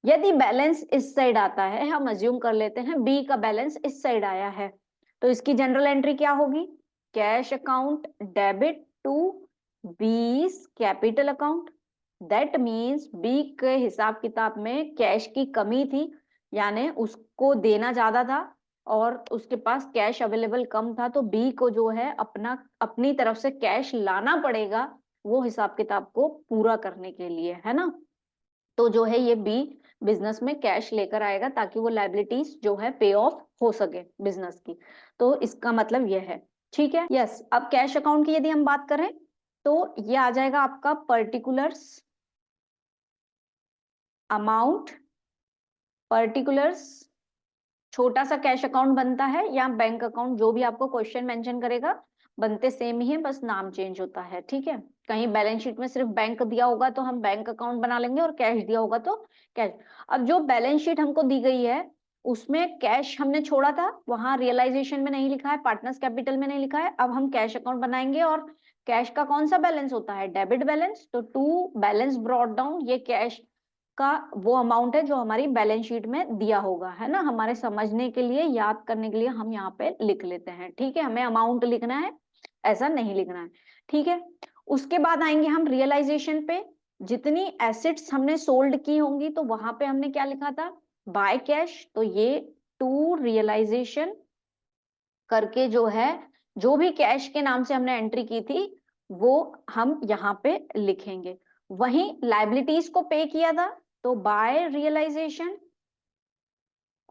[SPEAKER 1] यदि बैलेंस इस साइड आता है, हम अज्यूम कर लेते हैं बी का बैलेंस इस साइड आया है, तो इसकी जनरल एंट्री क्या होगी, cash account debit to B's capital account. That means B के हिसाब किताब में कैश की कमी थी, यानी उसको देना ज्यादा था और उसके पास कैश अवेलेबल कम था, तो बी को जो है अपनी तरफ से कैश लाना पड़ेगा वो हिसाब किताब को पूरा करने के लिए, है ना। तो जो है ये बी बिजनेस में कैश लेकर आएगा ताकि वो लायबिलिटीज जो है पे ऑफ हो सके बिजनेस की। तो इसका मतलब ये है। ठीक है, यस। अब कैश अकाउंट की यदि हम बात करें तो ये आ जाएगा आपका पर्टिकुलर्स अमाउंट, पर्टिकुलर्स छोटा सा कैश अकाउंट बनता है या बैंक अकाउंट, जो भी आपको क्वेश्चन मेंशन करेगा बनते सेम ही है, बस नाम चेंज होता है। ठीक है, कहीं बैलेंस शीट में सिर्फ बैंक दिया होगा तो हम बैंक अकाउंट बना लेंगे और कैश दिया होगा तो कैश। अब जो बैलेंस शीट हमको दी गई है उसमें कैश हमने छोड़ा था, वहां रियलाइजेशन में नहीं लिखा है, पार्टनर्स कैपिटल में नहीं लिखा है। अब हम कैश अकाउंट बनाएंगे और कैश का कौन सा बैलेंस होता है, डेबिट बैलेंस, तो टू बैलेंस ब्रॉट डाउन, ये कैश का वो अमाउंट है जो हमारी बैलेंस शीट में दिया होगा, है ना। हमारे समझने के लिए, याद करने के लिए हम यहाँ पे लिख लेते हैं, ठीक है। हमें अमाउंट लिखना है, ऐसा नहीं लिखना है, ठीक है। उसके बाद आएंगे हम रियलाइजेशन पे। जितनी एसेट्स हमने सोल्ड की होंगी तो वहां पे हमने क्या लिखा था, बाय कैश। तो ये टू रियलाइजेशन करके जो है, जो भी कैश के नाम से हमने एंट्री की थी वो हम यहाँ पे लिखेंगे। वहीं लाइबिलिटीज को पे किया था तो बाय रियलाइजेशन,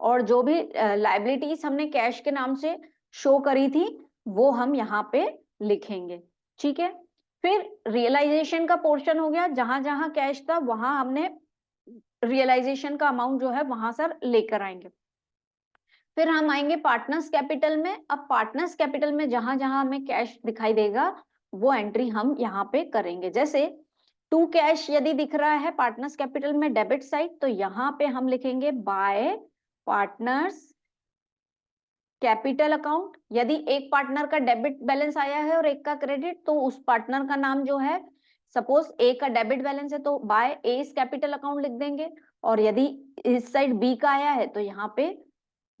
[SPEAKER 1] और जो भी लाइबिलिटीज हमने कैश के नाम से शो करी थी वो हम यहाँ पे लिखेंगे, ठीक है। फिर रियलाइजेशन का पोर्शन हो गया, जहां जहां कैश था वहां हमने रियलाइजेशन का अमाउंट जो है वहां सर लेकर आएंगे। फिर हम आएंगे पार्टनर्स कैपिटल में। अब पार्टनर्स कैपिटल में जहां जहां हमें कैश दिखाई देगा वो एंट्री हम यहाँ पे करेंगे। जैसे टू कैश यदि दिख रहा है पार्टनर्स कैपिटल में डेबिट साइड, तो यहाँ पे हम लिखेंगे बाय पार्टनर्स कैपिटल अकाउंट। यदि एक पार्टनर का डेबिट बैलेंस आया है और एक का क्रेडिट, तो उस पार्टनर का नाम जो है, सपोज ए का डेबिट बैलेंस है तो बाय एस कैपिटल अकाउंट लिख देंगे, और यदि इस साइड बी का आया है तो यहाँ पे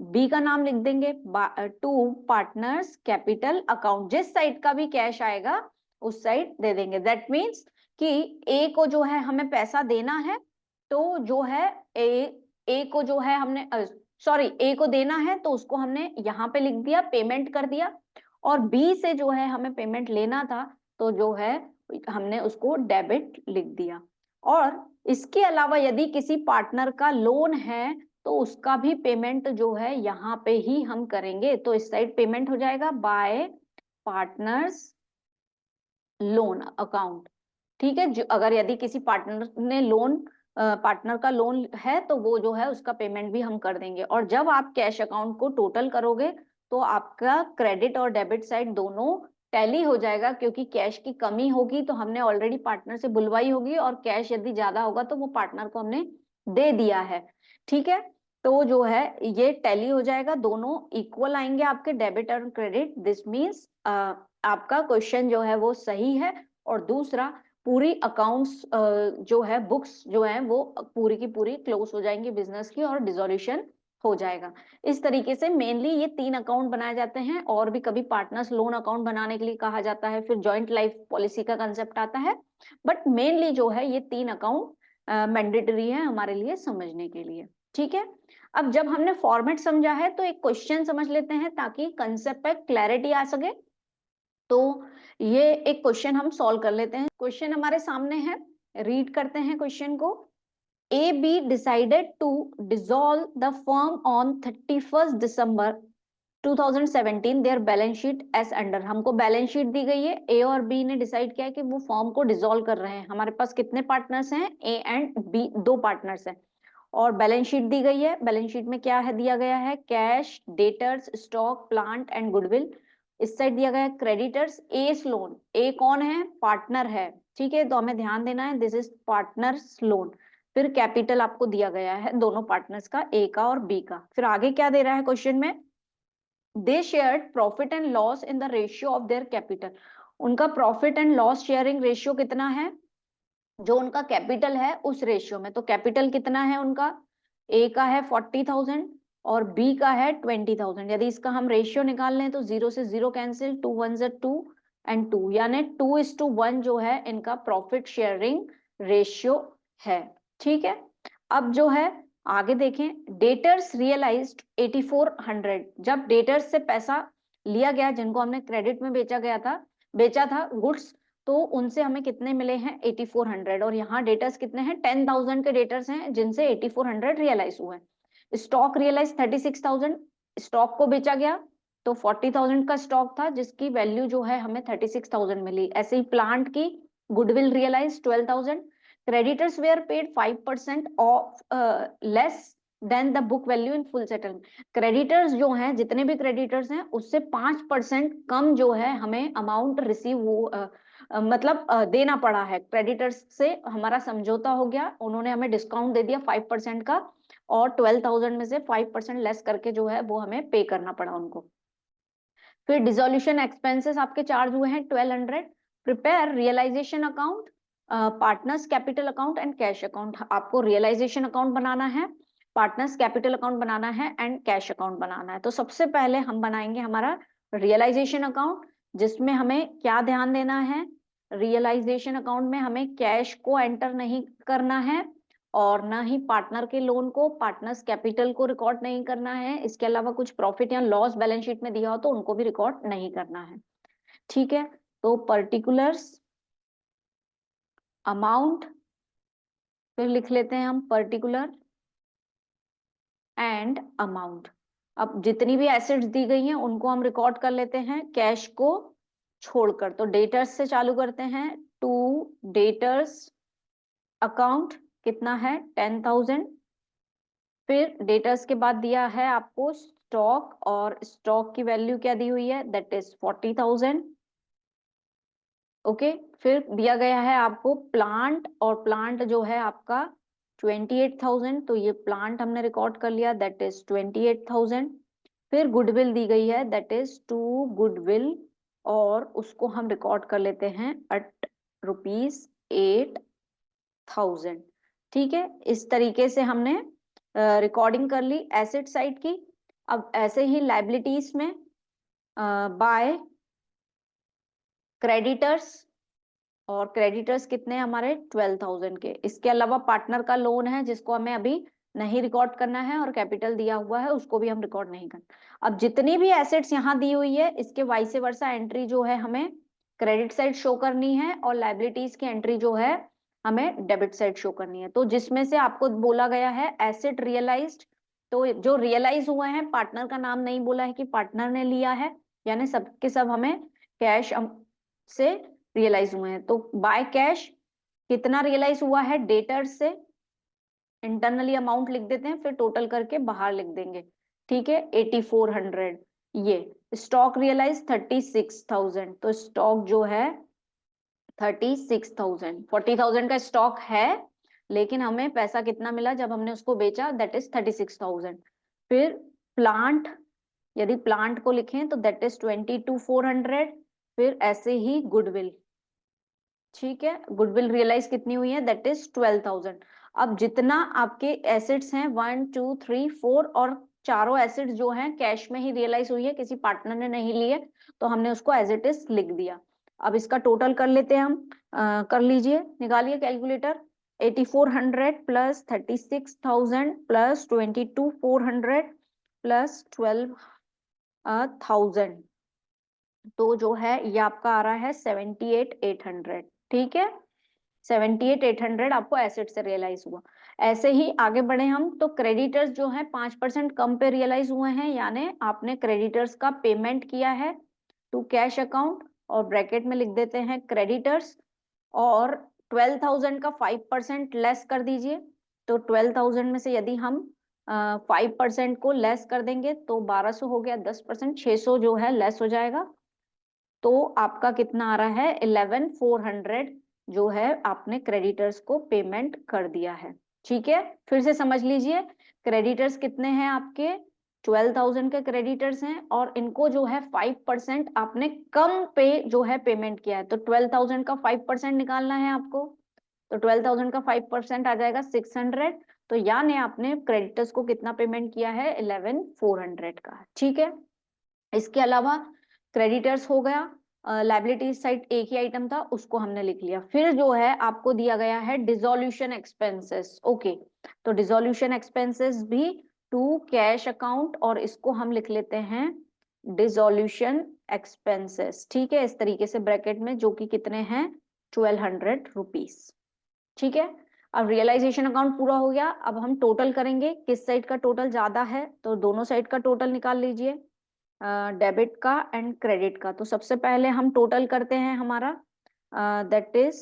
[SPEAKER 1] बी का नाम लिख देंगे, टू पार्टनर्स कैपिटल अकाउंट। जिस साइड का भी कैश आएगा उस साइड दे देंगे। दैट मीन्स कि ए को जो है हमें पैसा देना है, तो जो है ए को जो है हमने सॉरी ए को देना है तो उसको हमने यहाँ पे लिख दिया, पेमेंट कर दिया। और बी से जो है हमें पेमेंट लेना था तो जो है हमने उसको डेबिट लिख दिया। और इसके अलावा यदि किसी पार्टनर का लोन है तो उसका भी पेमेंट जो है यहाँ पे ही हम करेंगे। तो इस साइड पेमेंट हो जाएगा बाय पार्टनर्स लोन अकाउंट, ठीक है। जो अगर यदि किसी पार्टनर ने लोन, पार्टनर का लोन है तो वो जो है उसका पेमेंट भी हम कर देंगे। और जब आप कैश अकाउंट को टोटल करोगे तो आपका क्रेडिट और डेबिट साइड दोनों टैली हो जाएगा, क्योंकि कैश की कमी होगी तो हमने ऑलरेडी पार्टनर से बुलवाई होगी, और कैश यदि ज्यादा होगा तो वो पार्टनर को हमने दे दिया है, ठीक है। तो जो है ये टैली हो जाएगा, दोनों इक्वल आएंगे आपके डेबिट और क्रेडिट। दिस मीन्स आपका क्वेश्चन जो है वो सही है। और दूसरा, पूरी अकाउंट्स जो है, बुक्स जो है वो पूरी की पूरी क्लोज हो जाएंगी बिजनेस की, और डिसोल्यूशन हो जाएगा। इस तरीके से मेनली ये 3 अकाउंट बनाए जाते हैं, और भी कभी पार्टनर्स लोन अकाउंट बनाने के लिए कहा जाता है, फिर जॉइंट लाइफ पॉलिसी का कंसेप्ट आता है। बट मेनली जो है ये 3 अकाउंट मैंडेटरी है हमारे लिए समझने के लिए, ठीक है। अब जब हमने फॉर्मेट समझा है तो एक क्वेश्चन समझ लेते हैं ताकि कंसेप्ट पे क्लैरिटी आ सके। तो ये एक क्वेश्चन हम सॉल्व कर लेते हैं। क्वेश्चन हमारे सामने है, रीड करते हैं क्वेश्चन को। A B decided to dissolve the firm on 31 December 2017 their balance sheet as under. हमको बैलेंस शीट दी गई है, ए और बी ने डिसाइड किया है कि वो फर्म को डिसॉल्व कर रहे हैं। हमारे पास कितने पार्टनर्स हैं, ए एंड बी, 2 पार्टनर्स हैं। और बैलेंस शीट दी गई है। बैलेंस शीट में क्या है दिया गया है, cash, debtors, stock, plant and goodwill. इस साइड दिया गया है क्रेडिटर्स, एस लोन। ए कौन है, पार्टनर है, ठीक है। तो हमें ध्यान देना है, दिस इज पार्टनर्स लोन। फिर कैपिटल आपको दिया गया है दोनों पार्टनर्स का, ए का और बी का। फिर आगे क्या दे रहा है क्वेश्चन में, they shared profit and loss in the ratio of their capital. उनका profit and loss sharing ratio कितना है, जो उनका कैपिटल है उस रेशियो में। तो कैपिटल कितना है उनका, ए का है 40,000 और बी का है 20,000। यदि इसका हम रेशियो निकाल लें तो 0 से 0 कैंसिल, 2 1 से 2 एंड 2, यानी 2:1 जो है इनका प्रॉफिट शेयरिंग रेशियो है, ठीक है। अब जो है आगे देखें, डेटर्स रियलाइज्ड 8400। जब डेटर्स से पैसा लिया गया, जिनको हमने क्रेडिट में बेचा था गुड्स, तो उनसे हमें कितने मिले हैं 8400। और यहाँ डेटर्स कितने हैं, 10,000 के डेटर्स हैं जिनसे 8400 रियलाइज हुए हैं। स्टॉक रियलाइज 36,000, स्टॉक को बेचा गया तो 40,000 का स्टॉक था जिसकी वैल्यू जो है हमें 36,000 मिली। ऐसे ही प्लांट की goodwill realise 12,000। Creditors were paid 5% of less than the book value in full settlement. Creditors जो हैं, जितने भी क्रेडिटर्स हैं उससे 5% कम जो है हमें अमाउंट मतलब देना पड़ा है। क्रेडिटर्स से हमारा समझौता हो गया, उन्होंने हमें डिस्काउंट दे दिया 5% का, और 12,000 में से 5% लेस करके जो है वो हमें पे करना पड़ा उनको। फिर डिसोल्यूशन एक्सपेंसेस आपके चार्ज हुए हैं 1200। Prepare realisation account partners capital account and cash account. आपको रियलाइजेशन अकाउंट बनाना है, पार्टनर्स कैपिटल अकाउंट बनाना है एंड कैश अकाउंट बनाना है। तो सबसे पहले हम बनाएंगे हमारा रियलाइजेशन अकाउंट, जिसमें हमें क्या ध्यान देना है, रियलाइजेशन अकाउंट में हमें कैश को एंटर नहीं करना है और ना ही पार्टनर के लोन को, पार्टनर्स कैपिटल को रिकॉर्ड नहीं करना है। इसके अलावा कुछ प्रॉफिट या लॉस बैलेंस शीट में दिया हो तो उनको भी रिकॉर्ड नहीं करना है। ठीक है, तो पर्टिकुलर्स अमाउंट, फिर लिख लेते हैं हम पर्टिकुलर एंड अमाउंट। अब जितनी भी एसेट्स दी गई हैं उनको हम रिकॉर्ड कर लेते हैं कैश को छोड़कर। तो डेटर्स से चालू करते हैं। टू डेटर्स अकाउंट कितना है 10,000। फिर डेटर्स के बाद दिया है आपको स्टॉक, और स्टॉक की वैल्यू क्या दी हुई है, दैट इज 40,000। ओके, फिर दिया गया है आपको प्लांट, और प्लांट जो है आपका 28,000। तो ये प्लांट हमने रिकॉर्ड कर लिया, दैट इज 28,000। फिर गुडविल दी गई है, दैट इज 2 गुडविल, और उसको हम रिकॉर्ड कर लेते हैं एट ₹8,000। ठीक है, इस तरीके से हमने रिकॉर्डिंग कर ली एसेट साइड की। अब ऐसे ही लाइबिलिटीज में बाय क्रेडिटर्स, और क्रेडिटर्स कितने हमारे 12,000 के। इसके अलावा पार्टनर का लोन है जिसको हमें अभी नहीं रिकॉर्ड करना है, और कैपिटल दिया हुआ है उसको भी हम रिकॉर्ड नहीं करना। अब जितनी भी एसेट्स यहाँ दी हुई है इसके वाइस वर्सा एंट्री जो है हमें क्रेडिट साइड शो करनी है, और लाइबिलिटीज की एंट्री जो है हमें डेबिट साइड शो करनी है। तो जिसमें से आपको बोला गया है एसेट रियलाइज्ड, तो जो रियलाइज हुए हैं पार्टनर का नाम नहीं बोला है कि पार्टनर ने लिया है, यानी सब के सब हमें कैश से रियलाइज हुए हैं। तो बाय कैश कितना रियलाइज हुआ है डेटर्स से, इंटरनली अमाउंट लिख देते हैं फिर टोटल करके बाहर लिख देंगे। ठीक है, 8400। ये स्टॉक रियलाइज 36,000, तो स्टॉक जो है 36,000। 40,000 का स्टॉक है लेकिन हमें पैसा कितना मिला जब हमने उसको बेचा, दैट इज 36,000। फिर प्लांट, यदि प्लांट को लिखें तो दैट इज 22,400। फिर ऐसे ही गुडविल, ठीक है, गुडविल रियलाइज कितनी हुई है, दैट इज 12,000। अब जितना आपके एसेट्स हैं 1 2 3 4, और चारों एसेट्स जो हैं कैश में ही रियलाइज हुई है, किसी पार्टनर ने नहीं लिए, तो हमने उसको एज इट इज लिख दिया। अब इसका टोटल कर लेते हैं हम। कर लीजिए, निकालिए कैलकुलेटर। 8400 प्लस 36,000 प्लस 22,400 प्लस 12,000, तो जो है ये आपका आ रहा है 78,800। ठीक है, 78,800 आपको एसेट से रियलाइज हुआ। ऐसे ही आगे बढ़े हम, तो क्रेडिटर्स जो है 5% कम पे रियलाइज हुए हैं, यानी आपने क्रेडिटर्स का पेमेंट किया है टू कैश अकाउंट, और ब्रैकेट में लिख देते हैं क्रेडिटर्स, और 12,000 का 5% लेस कर दीजिए। तो 12,000 में से यदि हम 5% को लेस कर देंगे तो 1,200 हो गया, 10% 600 जो है लेस हो जाएगा। तो आपका कितना आ रहा है 11,400, जो है आपने क्रेडिटर्स को पेमेंट कर दिया है। ठीक है, फिर से समझ लीजिए, क्रेडिटर्स कितने हैं आपके 12,000 के क्रेडिटर्स हैं, और इनको जो है 5% आपने कम पे जो है पेमेंट किया है। तो 12,000 का 5% निकालना है आपको, तो 12,000 का 5% आ जाएगा 600। तो यानी आपने क्रेडिटर्स को कितना पेमेंट किया है 11,400 का। ठीक है, इसके अलावा क्रेडिटर्स हो गया, लाइबिलिटी साइड एक ही आइटम था उसको हमने लिख लिया। फिर जो है आपको दिया गया है डिसोल्यूशन एक्सपेंसेस। ओके, तो डिसोल्यूशन एक्सपेंसेस भी टू कैश अकाउंट, और इसको हम लिख लेते हैं डिसोल्यूशन एक्सपेंसेस। ठीक है, इस तरीके से ब्रैकेट में, जो कि कितने हैं 1,200 रुपीज। ठीक है, अब रियलाइजेशन अकाउंट पूरा हो गया। अब हम टोटल करेंगे, किस साइड का टोटल ज्यादा है, तो दोनों साइड का टोटल निकाल लीजिए, डेबिट का एंड क्रेडिट का। तो सबसे पहले हम टोटल करते हैं हमारा, दैट इज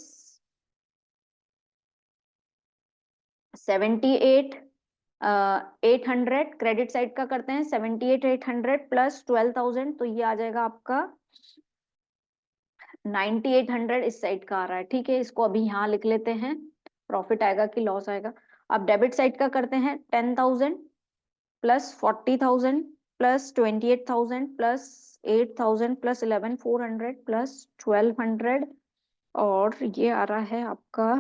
[SPEAKER 1] 78,800। क्रेडिट साइड का करते हैं 78,800 प्लस 12,000, तो ये आ जाएगा आपका 9800 इस साइड का आ रहा है। ठीक है, इसको अभी यहाँ लिख लेते हैं, प्रॉफिट आएगा कि लॉस आएगा। अब डेबिट साइड का करते हैं 10,000 plus 40,000 plus 28,000 plus 8,000 plus 11,400 plus 1,200, और ये आ रहा है आपका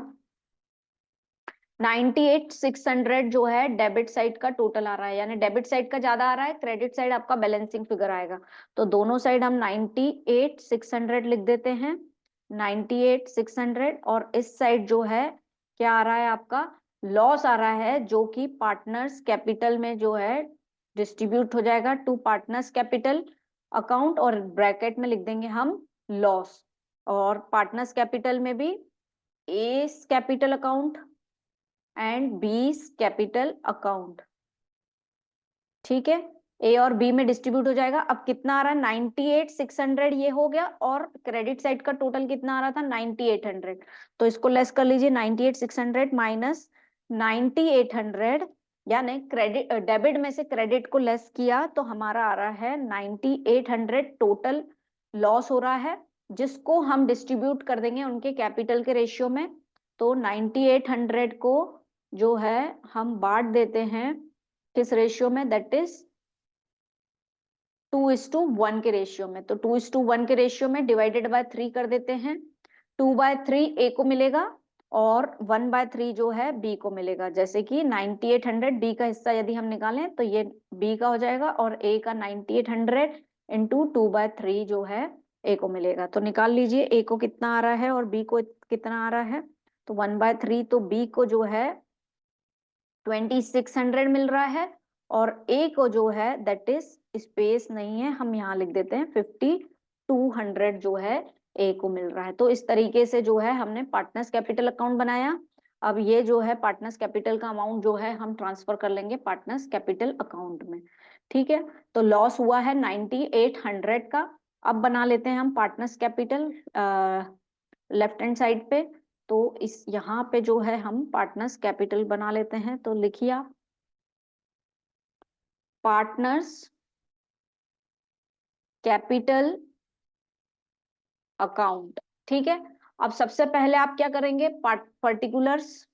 [SPEAKER 1] 98,600 जो है डेबिट साइड का टोटल आ रहा है, यानी डेबिट साइड का ज्यादा आ रहा है, क्रेडिट साइड आपका बैलेंसिंग फिगर आएगा। तो दोनों साइड हम 98,600 लिख देते हैं, 98,600। और इस साइड जो है क्या आ रहा है आपका, लॉस आ रहा है, जो कि पार्टनर्स कैपिटल में जो है डिस्ट्रीब्यूट हो जाएगा टू पार्टनर्स कैपिटल अकाउंट, और ब्रैकेट में लिख देंगे हम लॉस। और पार्टनर्स कैपिटल में भी A capital account and B capital account, ठीक है, ए और बी में डिस्ट्रीब्यूट हो जाएगा। अब कितना आ रहा है 98,600 ये हो गया, और क्रेडिट साइड का टोटल कितना आ रहा था 9800। तो इसको लेस कर लीजिए, 98,600 माइनस 9800, यानी क्रेडिट डेबिट में से क्रेडिट को लेस किया तो हमारा आ रहा है 9800 टोटल लॉस हो रहा है, जिसको हम डिस्ट्रीब्यूट कर देंगे उनके कैपिटल के रेशियो में। तो 9800 को जो है हम बांट देते हैं किस रेशियो में, दैट इज 2:1 के रेशियो में। तो 2:1 के रेशियो में डिवाइडेड बाय 3 कर देते हैं, 2/3 ए को मिलेगा और 1/3 जो है बी को मिलेगा। जैसे कि 9800 डी का हिस्सा यदि हम निकालें तो ये बी का हो जाएगा, और ए का 9800 इंटू 2/3 जो है ए को मिलेगा। तो निकाल लीजिए ए को कितना आ रहा है और बी को कितना आ रहा है। तो 1/3 तो बी को जो है 2600 मिल रहा है, और ए को जो है दैट इज स्पेस नहीं है, हम यहाँ लिख देते हैं 5200 जो है ए को मिल रहा है। तो इस तरीके से जो है हमने पार्टनर्स कैपिटल अकाउंट बनाया। अब ये जो है पार्टनर्स कैपिटल का अमाउंट जो है हम ट्रांसफर कर लेंगे पार्टनर्स कैपिटल अकाउंट में, ठीक है। तो लॉस हुआ है 9800 का। अब बना लेते हैं हम partners capital left hand side पे। तो इस यहाँ पे जो है हम पार्टनर्स कैपिटल बना लेते हैं। तो लिखिए आप पार्टनर्स कैपिटल अकाउंट, ठीक है। अब सबसे पहले आप क्या करेंगे, particulars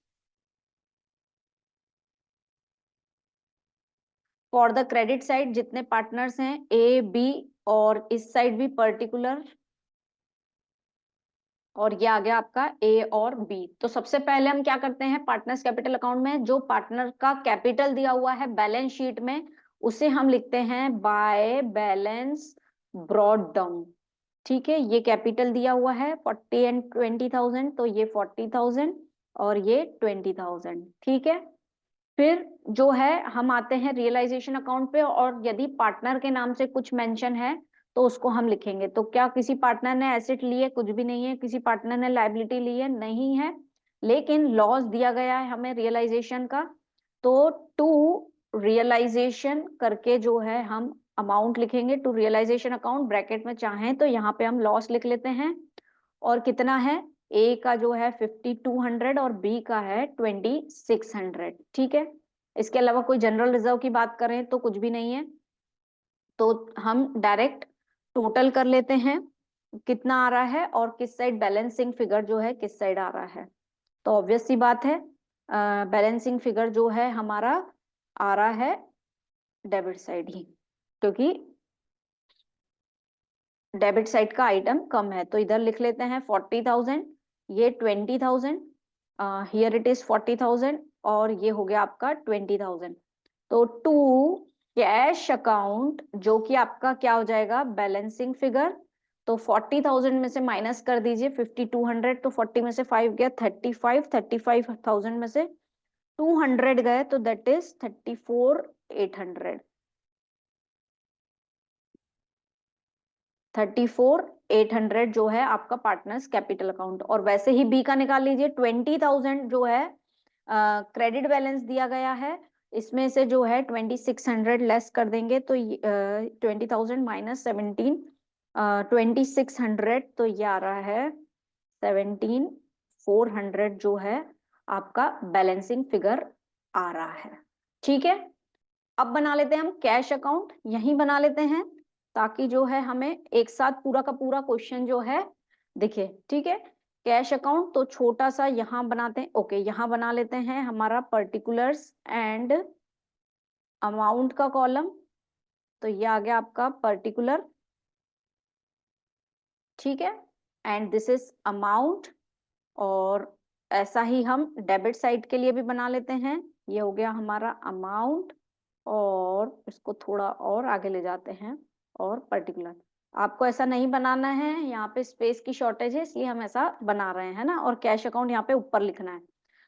[SPEAKER 1] for the credit side, जितने पार्टनर्स हैं ए बी, और इस साइड भी पर्टिकुलर, और ये आ गया आपका ए और बी। तो सबसे पहले हम क्या करते हैं, पार्टनर्स कैपिटल अकाउंट में जो पार्टनर का कैपिटल दिया हुआ है बैलेंस शीट में, उसे हम लिखते हैं बाय बैलेंस ब्रॉट डाउन, ठीक है। ये कैपिटल दिया हुआ है 40 एंड 20,000, तो ये 40,000 और ये 20,000, ठीक है। फिर जो है हम आते हैं रियलाइजेशन अकाउंट पे, और यदि पार्टनर के नाम से कुछ मेंशन है तो उसको हम लिखेंगे। तो क्या किसी पार्टनर ने एसेट ली है, कुछ भी नहीं है। किसी पार्टनर ने लायबिलिटी ली है, नहीं है। लेकिन लॉस दिया गया है हमें रियलाइजेशन का, तो टू रियलाइजेशन करके जो है हम अमाउंट लिखेंगे, टू रियलाइजेशन अकाउंट ब्रैकेट में चाहें तो यहाँ पे हम लॉस लिख लेते हैं। और कितना है, ए का जो है 5200 और बी का है 2600, ठीक है। इसके अलावा कोई जनरल रिजर्व की बात करें तो कुछ भी नहीं है। तो हम डायरेक्ट टोटल कर लेते हैं कितना आ रहा है, और किस साइड बैलेंसिंग फिगर जो है किस साइड आ रहा है। तो ऑब्वियस सी बात है, बैलेंसिंग फिगर जो है हमारा आ रहा है डेबिट साइड ही, क्योंकि डेबिट साइड का आइटम कम है। तो इधर लिख लेते हैं 40,000, ये 20,000, हियर इट इज 40,000, और ये हो गया आपका 20,000। तो टू कैश अकाउंट, जो कि आपका क्या हो जाएगा बैलेंसिंग फिगर। तो 40,000 में से माइनस कर दीजिए 5200, तो 40 में से 5 गया 35, 35,000 में से 200 गए तो दैट इज 34,800, 34,800 जो है आपका पार्टनर्स कैपिटल अकाउंट। और वैसे ही बी का निकाल लीजिए, 20,000 जो है क्रेडिट बैलेंस दिया गया है, इसमें से जो है 2600 लेस कर देंगे तो 20,000 माइनस 17, 2600, तो ये आ रहा है 17,400 जो है आपका बैलेंसिंग फिगर आ रहा है, ठीक है। अब बना लेते हैं हम कैश अकाउंट, यही बना लेते हैं ताकि जो है हमें एक साथ पूरा का पूरा क्वेश्चन जो है दिखे, ठीक है। कैश अकाउंट तो छोटा सा यहाँ बनाते हैं, ओके, यहाँ बना लेते हैं हमारा पर्टिकुलर्स एंड अमाउंट का कॉलम। तो ये आ गया आपका पर्टिकुलर, ठीक है। एंड दिस इज अमाउंट, और ऐसा ही हम डेबिट साइड के लिए भी बना लेते हैं। ये हो गया हमारा अमाउंट, और इसको थोड़ा और आगे ले जाते हैं, और पर्टिकुलर। आपको ऐसा नहीं बनाना है, यहाँ पे स्पेस की शॉर्टेज है इसलिए हम ऐसा बना रहे हैं ना, और कैश अकाउंट यहाँ पे ऊपर लिखना है।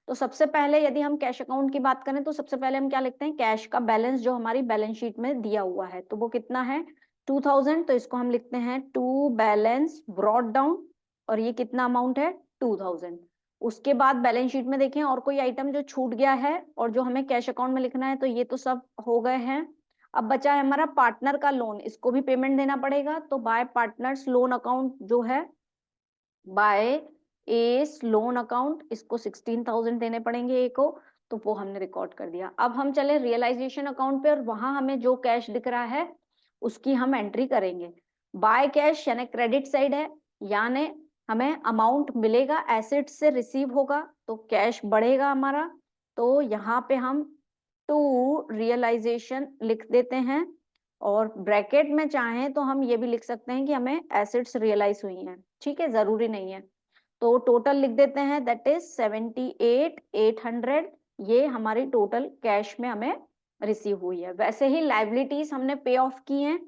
[SPEAKER 1] तो सबसे पहले यदि हम कैश अकाउंट की बात करें तो सबसे पहले हम क्या लिखते हैं, कैश का बैलेंस जो हमारी बैलेंस शीट में दिया हुआ है, तो वो कितना है 2000, तो इसको हम लिखते हैं टू बैलेंस ब्रॉट डाउन, और ये कितना अमाउंट है 2000। उसके बाद बैलेंस शीट में देखें और कोई आइटम जो छूट गया है और जो हमें कैश अकाउंट में लिखना है, तो ये तो सब हो गए हैं। अब बचा है हमारा पार्टनर का लोन, इसको भी पेमेंट देना पड़ेगा, तो बाय पार्टनर्स लोन अकाउंट जो है, बाय एस लोन अकाउंट, इसको 16,000 देने पड़ेंगे ए को, तो वो हमने रिकॉर्ड कर दिया। अब हम चले रियलाइजेशन अकाउंट पे, और वहां हमें जो कैश दिख रहा है उसकी हम एंट्री करेंगे। बाय कैश यानी क्रेडिट साइड है, यानी हमें अमाउंट मिलेगा, एसेट से रिसीव होगा तो कैश बढ़ेगा हमारा, तो यहाँ पे हम टू रियलाइजेशन लिख देते हैं, और ब्रैकेट में चाहें तो हम ये भी लिख सकते हैं कि हमें एसेट्स रियलाइज हुई हैं, ठीक है, जरूरी नहीं है। तो टोटल लिख देते हैं, दैट इज 78,800, ये हमारी टोटल कैश में हमें रिसीव हुई है। वैसे ही लाइबिलिटीज हमने पे ऑफ की हैं,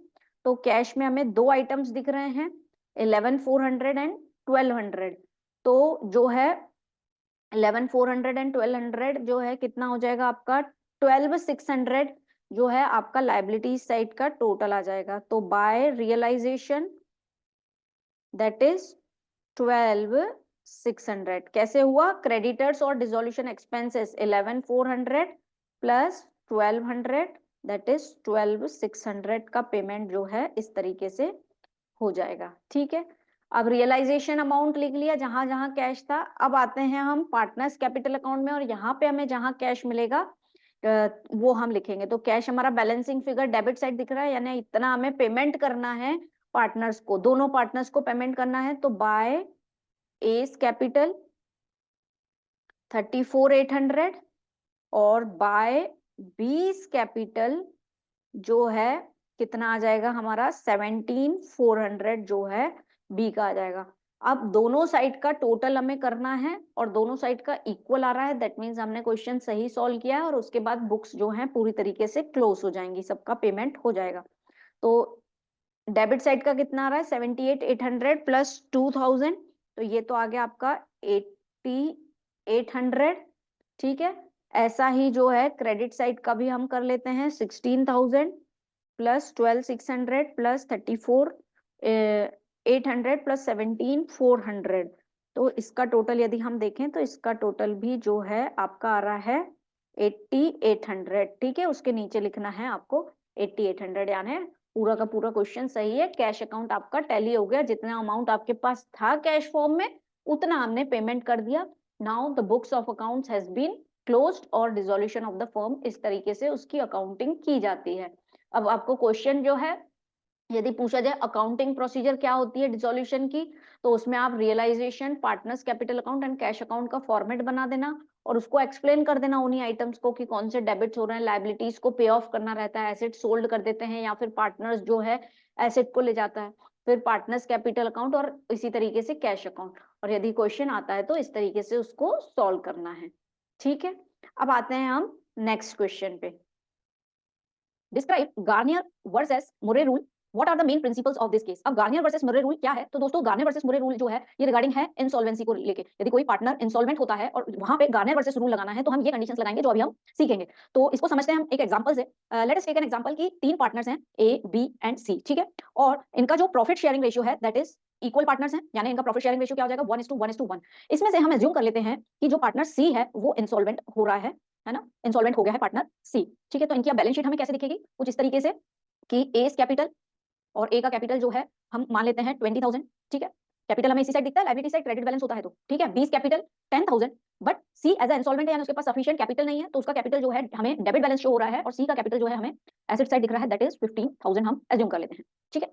[SPEAKER 1] तो कैश में हमें दो आइटम्स दिख रहे हैं, 11,400 एंड 1,200। तो जो है 11,400 एंड 1,200 जो है कितना हो जाएगा आपका 12,600, जो है आपका लाइबिलिटीज साइड का टोटल आ जाएगा। तो बाय रियलाइजेशन दैट इज 12,600 कैसे हुआ, क्रेडिटर्स और dissolution expenses 11,400 plus 1,200, that is 12,600 का पेमेंट जो है इस तरीके से हो जाएगा, ठीक है। अब रियलाइजेशन अमाउंट लिख लिया जहां जहां कैश था। अब आते हैं हम पार्टनर्स कैपिटल अकाउंट में, और यहाँ पे हमें जहां कैश मिलेगा वो हम लिखेंगे। तो कैश हमारा बैलेंसिंग फिगर डेबिट साइड दिख रहा है, यानी इतना हमें पेमेंट करना है पार्टनर्स को, दोनों पार्टनर्स को पेमेंट करना है। तो बाय एस कैपिटल 34,800, और बाय बीस कैपिटल जो है कितना आ जाएगा हमारा 17,400, जो है बी का आ जाएगा। अब दोनों साइड का टोटल हमें करना है, और दोनों साइड का इक्वल आ रहा है, दैट मीन्स हमने क्वेश्चन सही सॉल्व किया है, और उसके बाद बुक्स जो हैं पूरी तरीके से क्लोज हो जाएंगी, सबका पेमेंट हो जाएगा। तो डेबिट साइड का कितना आ रहा है 78,800 प्लस 2,000, तो ये तो आ गया आपका 80,800, ठीक है। ऐसा ही जो है क्रेडिट साइड का भी हम कर लेते हैं, 16,000 प्लस 12,600 प्लस 34,800 प्लस 17,400, तो इसका टोटल यदि हम देखें तो इसका टोटल भी जो है आपका आ रहा है 80,800, ठीक है। उसके नीचे लिखना है आपको 80,800, यानी पूरा का पूरा क्वेश्चन सही है। कैश अकाउंट आपका टैली हो गया, जितना अमाउंट आपके पास था कैश फॉर्म में उतना हमने पेमेंट कर दिया। Now the books of accounts has been closed, और डिसोल्यूशन ऑफ द फर्म, इस तरीके से उसकी अकाउंटिंग की जाती है। अब आपको क्वेश्चन जो है यदि पूछा जाए अकाउंटिंग प्रोसीजर क्या होती है डिसोल्यूशन की, तो उसमें आप realisation, partners capital account and cash account का फॉर्मेट बना देना, और उसको एक्सप्लेन कर देना उन्हीं आइटम्स को कि कौन से डेबिट्स हो रहे हैं, लाइबिलिटीज को पे ऑफ करना रहता है, एसेट सोल्ड कर देते हैं, या फिर पार्टनर्स जो है एसेट को ले जाता है, फिर पार्टनर्स कैपिटल अकाउंट, और इसी तरीके से कैश अकाउंट। और यदि क्वेश्चन आता है तो इस तरीके से उसको सॉल्व करना है, ठीक है। अब आते हैं हम नेक्स्ट क्वेश्चन पे। Describe Garner versus Murray rule, what are the main principles of this case. अब गार्नियर वर्सेस मुर्रे रूल क्या है, तो दोस्तों गार्नियर वर्सेस मुर्रे रूल जो है ये रिगार्डिंग है इंसॉल्वेंसी को लेके। यदि कोई पार्टनर इंसॉल्वेंट होता है और वहां पे गार्नियर वर्सेस रूल लगाना है, तो हम ये कंडीशंस लगाएंगे जो अभी हम सीखेंगे। तो इसको समझते हैं हम एक एग्जांपल से। Let us take an example कि तीन पार्टनर्स हैं ए, बी एंड सी, ठीक है, और इनका जो प्रॉफिट शेयरिंग रेशियो है दैट इज इक्वल पार्टनर्स हैं, यानी इनका प्रॉफिट शेयरिंग रेशियो क्या हो जाएगा 1:1:1। इसमें से हम एज्यूम कर लेते हैं कि जो पार्टनर सी है वो इंसॉल्वेंट हो रहा है ना, इंसॉल्वेंट हो गया है पार्टनर सी, ठीक है। तो इनकी बैलेंस शीट हमें कैसे दिखेगी, कुछ इस तरीके से कि एस कैपिटल, और ए का कैपिटल जो है हम मान लेते हैं 20,000, ठीक है। कैपिटल हमें इसी साइड दिखता है, लायबिलिटी साइड क्रेडिट बैलेंस होता है, तो ठीक है। B's capital 10,000, but C as instalment है, यानी उसके पास सफिशिएंट कैपिटल नहीं है, तो उसका कैपिटल जो है हमें डेबिट बैलेंस शो हो रहा है, और सी का कैपिटल जो है हमें एसेट साइड दिख रहा है, दैट इज 15,000 हम एज्यूम कर लेते हैं, ठीक है।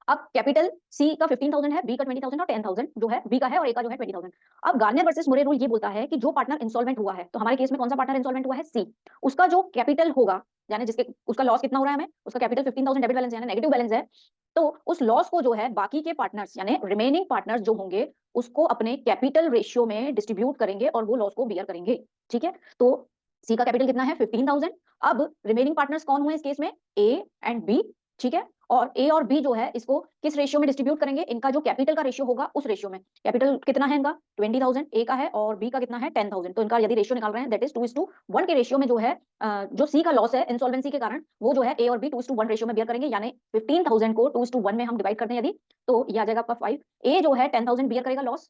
[SPEAKER 1] अब कैपिटल सी का 15,000 है, बी का 20,000 और 10,000 जो है बी का है, और ए का जो है 20,000। अब गार्नियर वर्सेस मुरे रूल ये बोलता है कि जो पार्टनर इंसॉल्वेंट हुआ है, तो हमारे केस में कौन सा पार्टनर इंसॉल्वेंट हुआ है सी, उसका जो कैपिटल होगा, यानी जिसके उसका लॉस कितना हो रहा है हमें, उसका कैपिटल 15,000 डेबिट बैलेंस यानी नेगेटिव बैलेंस है, तो उस लॉस को जो है बाकी के पार्टनर्स यानी रिमेनिंग पार्टनर्स जो होंगे उसको अपने कैपिटल रेशियो में डिस्ट्रीब्यूट करेंगे और वो लॉस को बियर करेंगे। ठीक है, तो सी का कैपिटल कितना है 15,000। अब रिमेनिंग पार्टनर्स कौन हुए इस केस में, ए एंड बी। ठीक है, और ए और बी जो है इसको किस रेशियो में डिस्ट्रीब्यूट करेंगे, इनका जो कैपिटल का रेशियो होगा उस रेशियो में। कैपिटल कितना है इनका 20,000 ए का है और बी का कितना है 10,000, तो इनका यदि रेशियो निकाल रहे हैं दैट इज 2:1 के रेशियो में जो है जो सी का लॉस है इंसॉल्वेंसी के कारण वो जो है ए और बी 2:1 रेशियो में बियर करेंगे। यानी 15,000 को 2:1 में हम डिवाइड करते हैं यदि, तो ये आ जाएगा आपका 5। ए जो है 10,000 बियर करेगा लॉस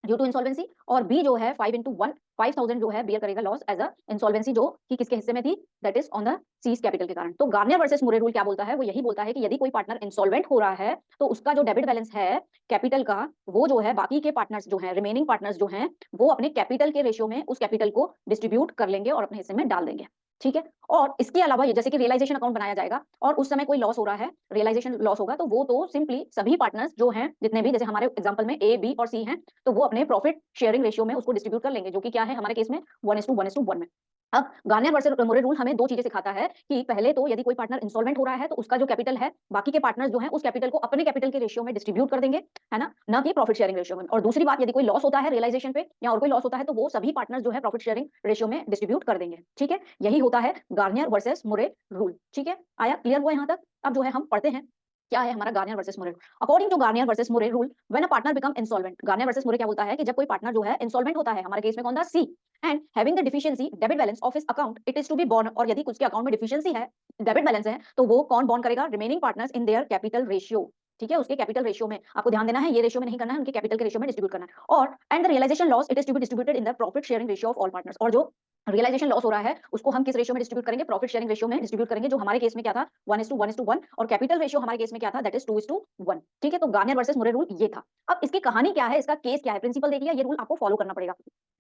[SPEAKER 1] ड्यू टू इंसॉल्वेंसी, और बी जो है 5 into 1 5,000 जो है बियर करेगा लॉस एज अ इंसॉल्वेंसी, जो कि किसके हिस्से में थी, that is on the seize capital के कारण। तो गार्नियर वर्सेस मुरे रूल क्या बोलता है, वो यही बोलता है कि यदि कोई पार्टनर इंसॉल्वेंट हो रहा है तो उसका जो डेबिट बैलेंस है कैपिटल का, वो जो है बाकी के पार्टनर्स जो है रिमेनिंग पार्टनर्स जो हैं वो अपने कैपिटल के रेशियो में उस कैपिटल को डिस्ट्रीब्यूट कर लेंगे और अपने हिस्से में डाल देंगे। ठीक है, और इसके अलावा ये जैसे कि रियलाइजेशन अकाउंट बनाया जाएगा और उस समय कोई लॉस हो रहा है, रियलाइजेशन लॉस होगा, तो वो तो सिंपली सभी पार्टनर्स जो हैं जितने भी, जैसे हमारे एग्जांपल में ए बी और सी हैं, तो वो अपने प्रॉफिट शेयरिंग रेशियो में उसको डिस्ट्रीब्यूट कर लेंगे, जो कि क्या है हमारे केस में 1:1:1 में। अब गार्नियर वर्सेस मोरे रूल हमें दो चीजें सिखाता है कि पहले तो यदि कोई पार्टनर इंसॉल्वेंट हो रहा है तो उसका जो कैपिटल है बाकी के पार्टनर्स जो है उस कैपिटल को अपने कैपिटल के रेशियो में डिस्ट्रीब्यूट कर देंगे, है ना कि प्रॉफिट शेयरिंग रेशियो में। और दूसरी बात, यदि कोई लॉस होता है रियलाइजेशन पे या और कोई लॉस होता है तो वो सभी पार्टनर्स जो है प्रॉफिट शेयरिंग रेशियो में डिस्ट्रीब्यूट कर देंगे। ठीक है, यही होता है गार्नियर वर्सेस मोरे रूल। ठीक है, आया क्लियर हुआ यहाँ तक। अब जो है हम पढ़ते हैं क्या है हमारा Garner versus Murray. According to Garner versus Murray rule, when a partner become insolvent, Garner versus Murray क्या बोलता है कि जब कोई पार्टनर जो है इंसॉल्वेंट होता है, हमारे केस में कौन था C, and having the deficiency debit balance of his account, it is to be borne, और यदि उसके अकाउंट में डिफिशिएंसी है, डेबिट बैलेंस है, तो वो कौन बॉर्न करेगा, remaining partners in their capital ratio. ठीक है, उसके कैपिटल रेशियो में आपको ध्यान देना है, ये रेशियो में नहीं करना है, उनके कैपिटल के रेशियो में डिस्ट्रीब्यूट करना है। और and the realisation loss it is to be distributed in the profit sharing ratio of all partners, और जो रियलाइजेशन लॉस हो रहा है उसको हम किस रेशियो में डिस्ट्रीब्यूट करेंगे, प्रॉफिट शेयरिंग रेशियो में डिस्ट्रीब्यूट करेंगे, जो हमारे केस में क्या था 1:1:1, और कैपिटल रेशियो हमारे केस में क्या था दैट इज 2:1। ठीक है, तो गार्नियर वर्सेस मोरे रूल ये था। अब इसकी कहानी क्या है, इसका केस क्या है, प्रिंसिपल देख लिया, ये रूल आपको फॉलो करना पड़ेगा।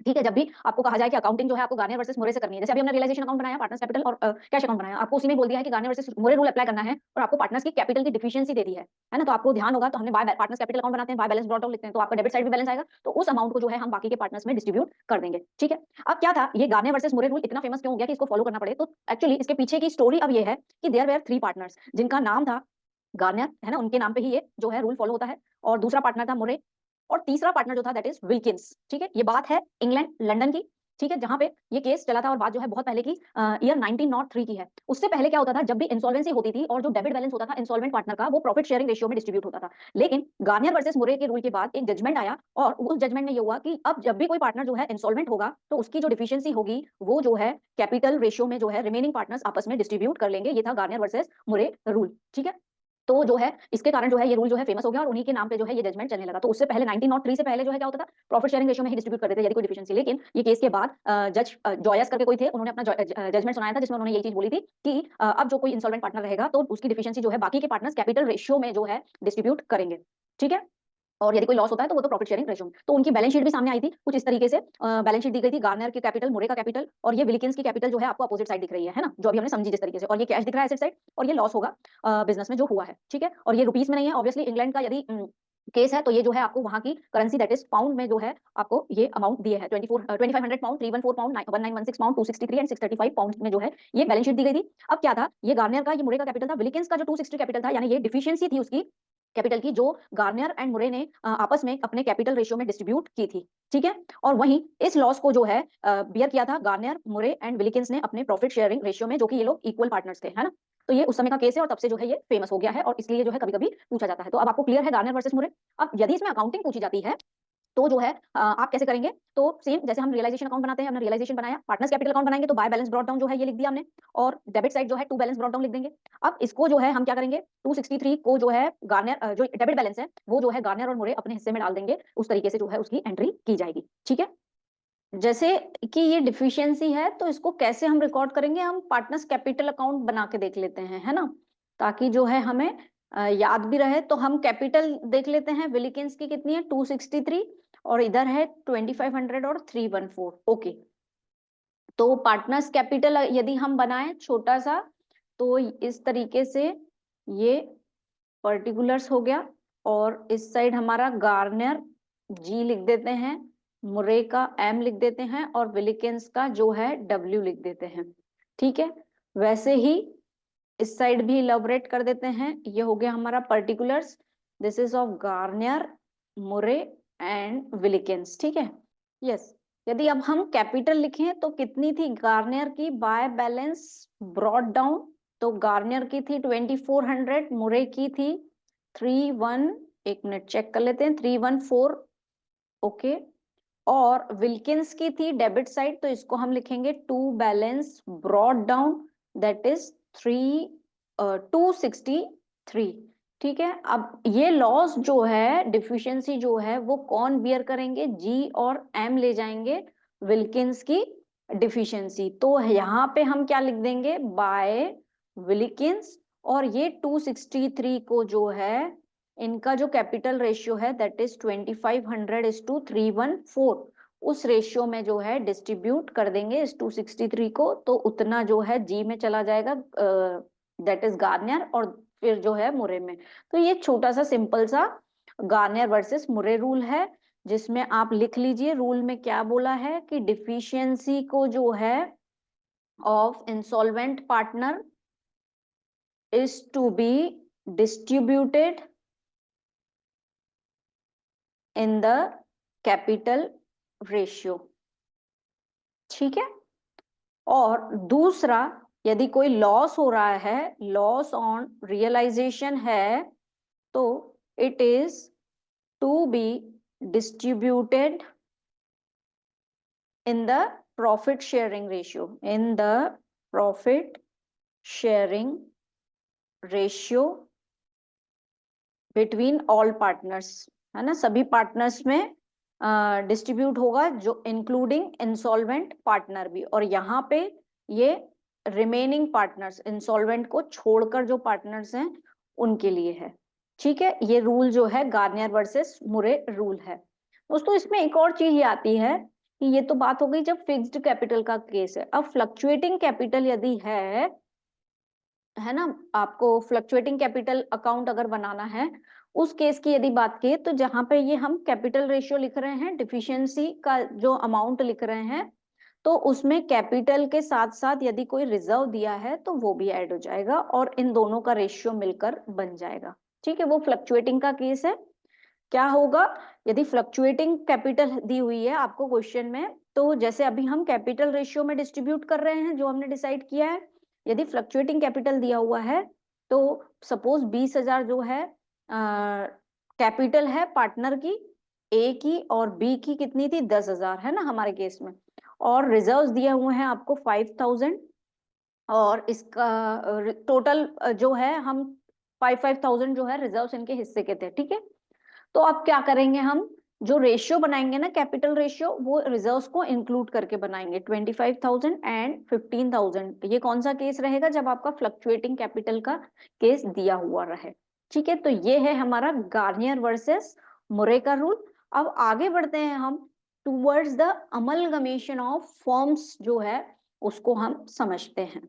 [SPEAKER 1] ठीक है, जब भी आपको कहा जाए कि अकाउंटिंग जो है आपको गार्नियर वर्सेस मोरे से करनी है, जैसे अभी हमने रियलाइजेशन अकाउंट बनाया, पार्टनर्स कैपिटल और कैश अकाउंट बनाया, आपको उसी में बोल दिया है कि Garnier versus Murray rule apply करना है और आपको पार्टनर्स की कैपिटल की डिफिशिएंसी दे दी है ना। तो आपको ध्यान होगा, तो हमने बाय पार्टनर्स कैपिटल अकाउंट बनाते हैं, बाय बैलेंस ब्रॉट डाउन लिखते हैं, तो आपका डेबिट साइड भी बैलेंस आएगा, तो उस अमाउंट को जो है हम बाकी के पार्टनर्स में डिस्ट्रीब्यूट कर देंगे। ठीक है, अब क्या था ये गार्नियर वर्सेस मोरे रूल इतना फेमस क्यों हो गया कि इसको फॉलो करना पड़े, तो एक्चुअली इसके पीछे की स्टोरी अब ये है कि देयर वेयर 3 पार्टनर्स जिनका नाम था गार्नियर, है ना, उनके नाम पे ही ये जो है रूल फॉलो होता है, और दूसरा पार्टनर था मोरे, और तीसरा पार्टनर जो था दैट इज विल्किंस। ठीक है, ये बात है इंग्लैंड लंदन की। ठीक है, जहां पे ये केस चला था, और बात जो है बहुत पहले की ईयर 1903 की है। उससे पहले क्या होता था, जब भी इंसॉल्वेंसी होती थी और जो डेबिट बैलेंस होता था इंसॉल्वेंट पार्टनर का, वो प्रॉफिट शेयरिंग रेशियो में डिस्ट्रीब्यूट होता था। लेकिन गार्नियर वर्सेस मोरे के रूल के बाद एक जजमेंट आया, और उस जजमेंट में ये हुआ कि अब जब भी कोई पार्टनर जो है इंसॉल्वेंट होगा तो उसकी जो डिफिशियंसी होगी वो जो है कैपिटल रेशियो में जो है रिमेनिंग पार्टनर्स आपस में डिस्ट्रीब्यूट कर लेंगे। ये था गार्नियर वर्सेस मोरे रूल। ठीक है, तो जो है इसके कारण जो है ये रूल जो है फेमस हो गया, और उन्हीं के नाम पे जो है ये जजमेंट चलने लगा। तो उससे पहले 1903 से पहले जो है क्या होता था, प्रॉफिट शेयरिंग रेशियो में ही डिस्ट्रीब्यूट करते थे यदि कोई डिफिशिएंसी। लेकिन ये केस के बाद जज जॉयस करके कोई थे, उन्होंने अपना जजमेंट सुनाया था जिसमें उन्होंने ये चीज बोली थी कि अब जो कोई इंसॉल्वेंट पार्टनर रहेगा तो उसकी डिफिशिएंसी जो है बाकी के पार्टनर्स कैपिटल रेशियो में जो है डिस्ट्रीब्यूट करेंगे। ठीक है, और यदि कोई लॉस होता है तो वो तो प्रॉफिट शेयरिंग रेशियो में। तो उनकी बैलेंस शीट भी सामने आई थी कुछ इस तरीके से, बैलेंस शीट दी गई थी, गार्नियर की कैपिटल, मोरे का कैपिटल, और ये विल्किंस की कैपिटल जो है आपको अपोजिट साइड दिख रही है ना, जो अभी हमने समझी जिस तरीके से, और ये कैश दिख रहा है एसेट साइड, और ये लॉस होगा बिजनेस में जो हुआ है। ठीक है, और ये रुपीस में नहीं है, ऑब्वियसली इंग्लैंड का यदि केस है तो ये जो है आपको वहां की करेंसी दैट इज पाउंड में जो है आपको ये अमाउंट दिए है 2500 pound, 314 pound, 1916 pound, 263 and 635 pound में जो है ये बैलेंस शीट दी गई थी। अब क्या था, ये गार्नियर का, ये मुरे का कैपिटल था, विल्किंस का जो 260 कैपिटल था, यानी ये डिफिशियंसी थी उसकी कैपिटल की, जो गार्नियर एंड मुरे ने आपस में अपने कैपिटल रेशियो में डिस्ट्रीब्यूट की थी। ठीक है, और वहीं इस लॉस को जो है बियर किया था गार्नियर, मुरे एंड विल्किंस ने अपने प्रॉफिट शेयरिंग रेशियो में, जो कि ये लोग इक्वल पार्टनर्स थे, है ना। तो ये उस समय का केस है, और तब से जो है ये फेमस हो गया है, और इसलिए जो है कभी कभी पूछा जाता है। तो अब आपको क्लियर है गार्नियर वर्सेस मुरे। अब यदि इसमें अकाउंटिंग पूछी जाती है तो जो है आप कैसे करेंगे, तो सेम जैसे हम रियलाइजेशन अकाउंट बनाते हैं, हमने रियलाइजेशन बनाया, पार्टनर्स कैपिटल अकाउंट बनाएंगे तो बाय बैलेंस ब्रॉट डाउन जो है ये लिख दिया हमने, और डेबिट साइड जो है टू बैलेंस ब्रॉट डाउन लिख देंगे। अब इसको जो है हम क्या करेंगे, 263 को जो है गार्नियर, जो डेबिट बैलेंस है वो जो है गार्नियर और मुरे अपने हिस्से में डाल देंगे, उस तरीके से जो है उसकी एंट्री की जाएगी। ठीक है, जैसे कि ये डिफिशियंसी है तो इसको कैसे हम रिकॉर्ड करेंगे, हम पार्टनर्स कैपिटल अकाउंट बना के देख लेते हैं, है ना, ताकि जो है हमें याद भी रहे। तो हम कैपिटल देख लेते हैं, विलिकिंस की कितनी है 263, और इधर है 2500 और 314। ओके, तो पार्टनर्स कैपिटल यदि हम बनाएं छोटा सा, तो इस तरीके से ये पर्टिकुलर्स हो गया, और इस साइड हमारा गार्नियर जी लिख देते हैं, मुरे का एम लिख देते हैं, और विलिकिंस का जो है डब्ल्यू लिख देते हैं। ठीक है, वैसे ही इस साइड भी इलैबोरेट कर देते हैं। ये हो गया हमारा particulars, this is of Garnier, मुरे एंड विलिकिंस, ठीक है। यस, यदि अब हम कैपिटल लिखें तो कितनी थी गार्नियर की बाय बैलेंस ब्रॉट डाउन, तो गार्नियर की थी 2400, मुरे की थी 31, एक मिनट चेक कर लेते हैं, 314, ओके। और विल्किंस की थी डेबिट साइड, तो इसको हम लिखेंगे to balance brought down, that is 263, ठीक है। अब ये लॉस जो है, डिफिशियंसी जो है, वो कौन बियर करेंगे, जी और एम ले जाएंगे विल्किंस की डिफिशियंसी। तो यहाँ पे हम क्या लिख देंगे, बाय विल्किंस। और ये 263 को जो है, इनका जो कैपिटल रेशियो है दैट इज 2500:314, उस रेशियो में जो है डिस्ट्रीब्यूट कर देंगे इस 263 को, तो उतना जो है जी में चला जाएगा, दैट इज गार्नियर, और फिर जो है मुरे में। तो ये छोटा सा सिंपल सा गार्नियर वर्सेस मुरे रूल है, जिसमें आप लिख लीजिए रूल में क्या बोला है कि डिफिशियंसी को जो है of insolvent partner is to be distributed in the capital ratio, ठीक है। और दूसरा, यदि कोई लॉस हो रहा है, लॉस ऑन रियलाइजेशन है, तो it is to be distributed in the profit sharing ratio, in the profit sharing ratio between all partners, है ना, सभी पार्टनर्स में डिस्ट्रीब्यूट होगा, जो इंक्लूडिंग इंसॉल्वेंट पार्टनर भी। और यहाँ पे ये रिमेनिंग पार्टनर्स, इंसॉल्वेंट को छोड़कर जो पार्टनर्स हैं उनके लिए है, ठीक है। ये रूल जो है गार्नियर वर्सेस मुरे रूल है। दोस्तों इसमें एक और चीज ये आती है कि ये तो बात हो गई जब फिक्स्ड कैपिटल का केस है। अब फ्लक्चुएटिंग कैपिटल यदि है ना, आपको फ्लक्चुएटिंग कैपिटल अकाउंट अगर बनाना है, उस केस की यदि बात की, तो जहां पे ये हम कैपिटल रेशियो लिख रहे हैं, डिफिशियंसी का जो अमाउंट लिख रहे हैं, तो उसमें कैपिटल के साथ साथ यदि कोई रिजर्व दिया है तो वो भी ऐड हो जाएगा, और इन दोनों का रेशियो मिलकर बन जाएगा, ठीक है। वो फ्लक्चुएटिंग का केस है। क्या होगा यदि फ्लक्चुएटिंग कैपिटल दी हुई है आपको क्वेश्चन में, तो जैसे अभी हम कैपिटल रेशियो में डिस्ट्रीब्यूट कर रहे हैं जो हमने डिसाइड किया है, यदि फ्लक्चुएटिंग कैपिटल दिया हुआ है, तो सपोज 20,000 जो है कैपिटल है पार्टनर की, ए की, और बी की कितनी थी 10,000, है ना हमारे केस में, और रिजर्व्स दिए हुए हैं आपको 5,000, और इसका टोटल जो है हम 5,000 जो है रिजर्व्स इनके हिस्से के थे, ठीक है। तो अब क्या करेंगे, हम जो रेशियो बनाएंगे ना कैपिटल रेशियो, वो रिजर्व्स को इंक्लूड करके बनाएंगे, 25,000 एंड 15,000। ये कौन सा केस रहेगा, जब आपका फ्लक्चुएटिंग कैपिटल का केस दिया हुआ रहे, ठीक है। तो ये है हमारा गार्नियर वर्सेस मुरे का रूल। अब आगे बढ़ते हैं हम towards the amalgamation of forms, जो है उसको हम समझते हैं।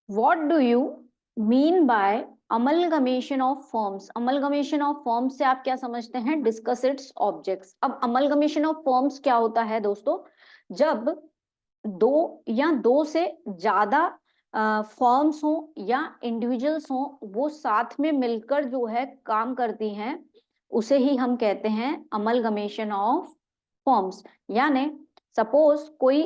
[SPEAKER 1] What do you mean by amalgamation of forms? Amalgamation of forms से आप क्या समझते हैं, डिस्कस इट्स ऑब्जेक्ट्स। अब अमलगमेशन ऑफ फॉर्म्स क्या होता है दोस्तों, जब दो या दो से ज्यादा फॉर्म्स हो या इंडिविजुअल्स हो, वो साथ में मिलकर जो है काम करती हैं, उसे ही हम कहते हैं अमलगमेशन ऑफ फॉर्म्स। यानी सपोज कोई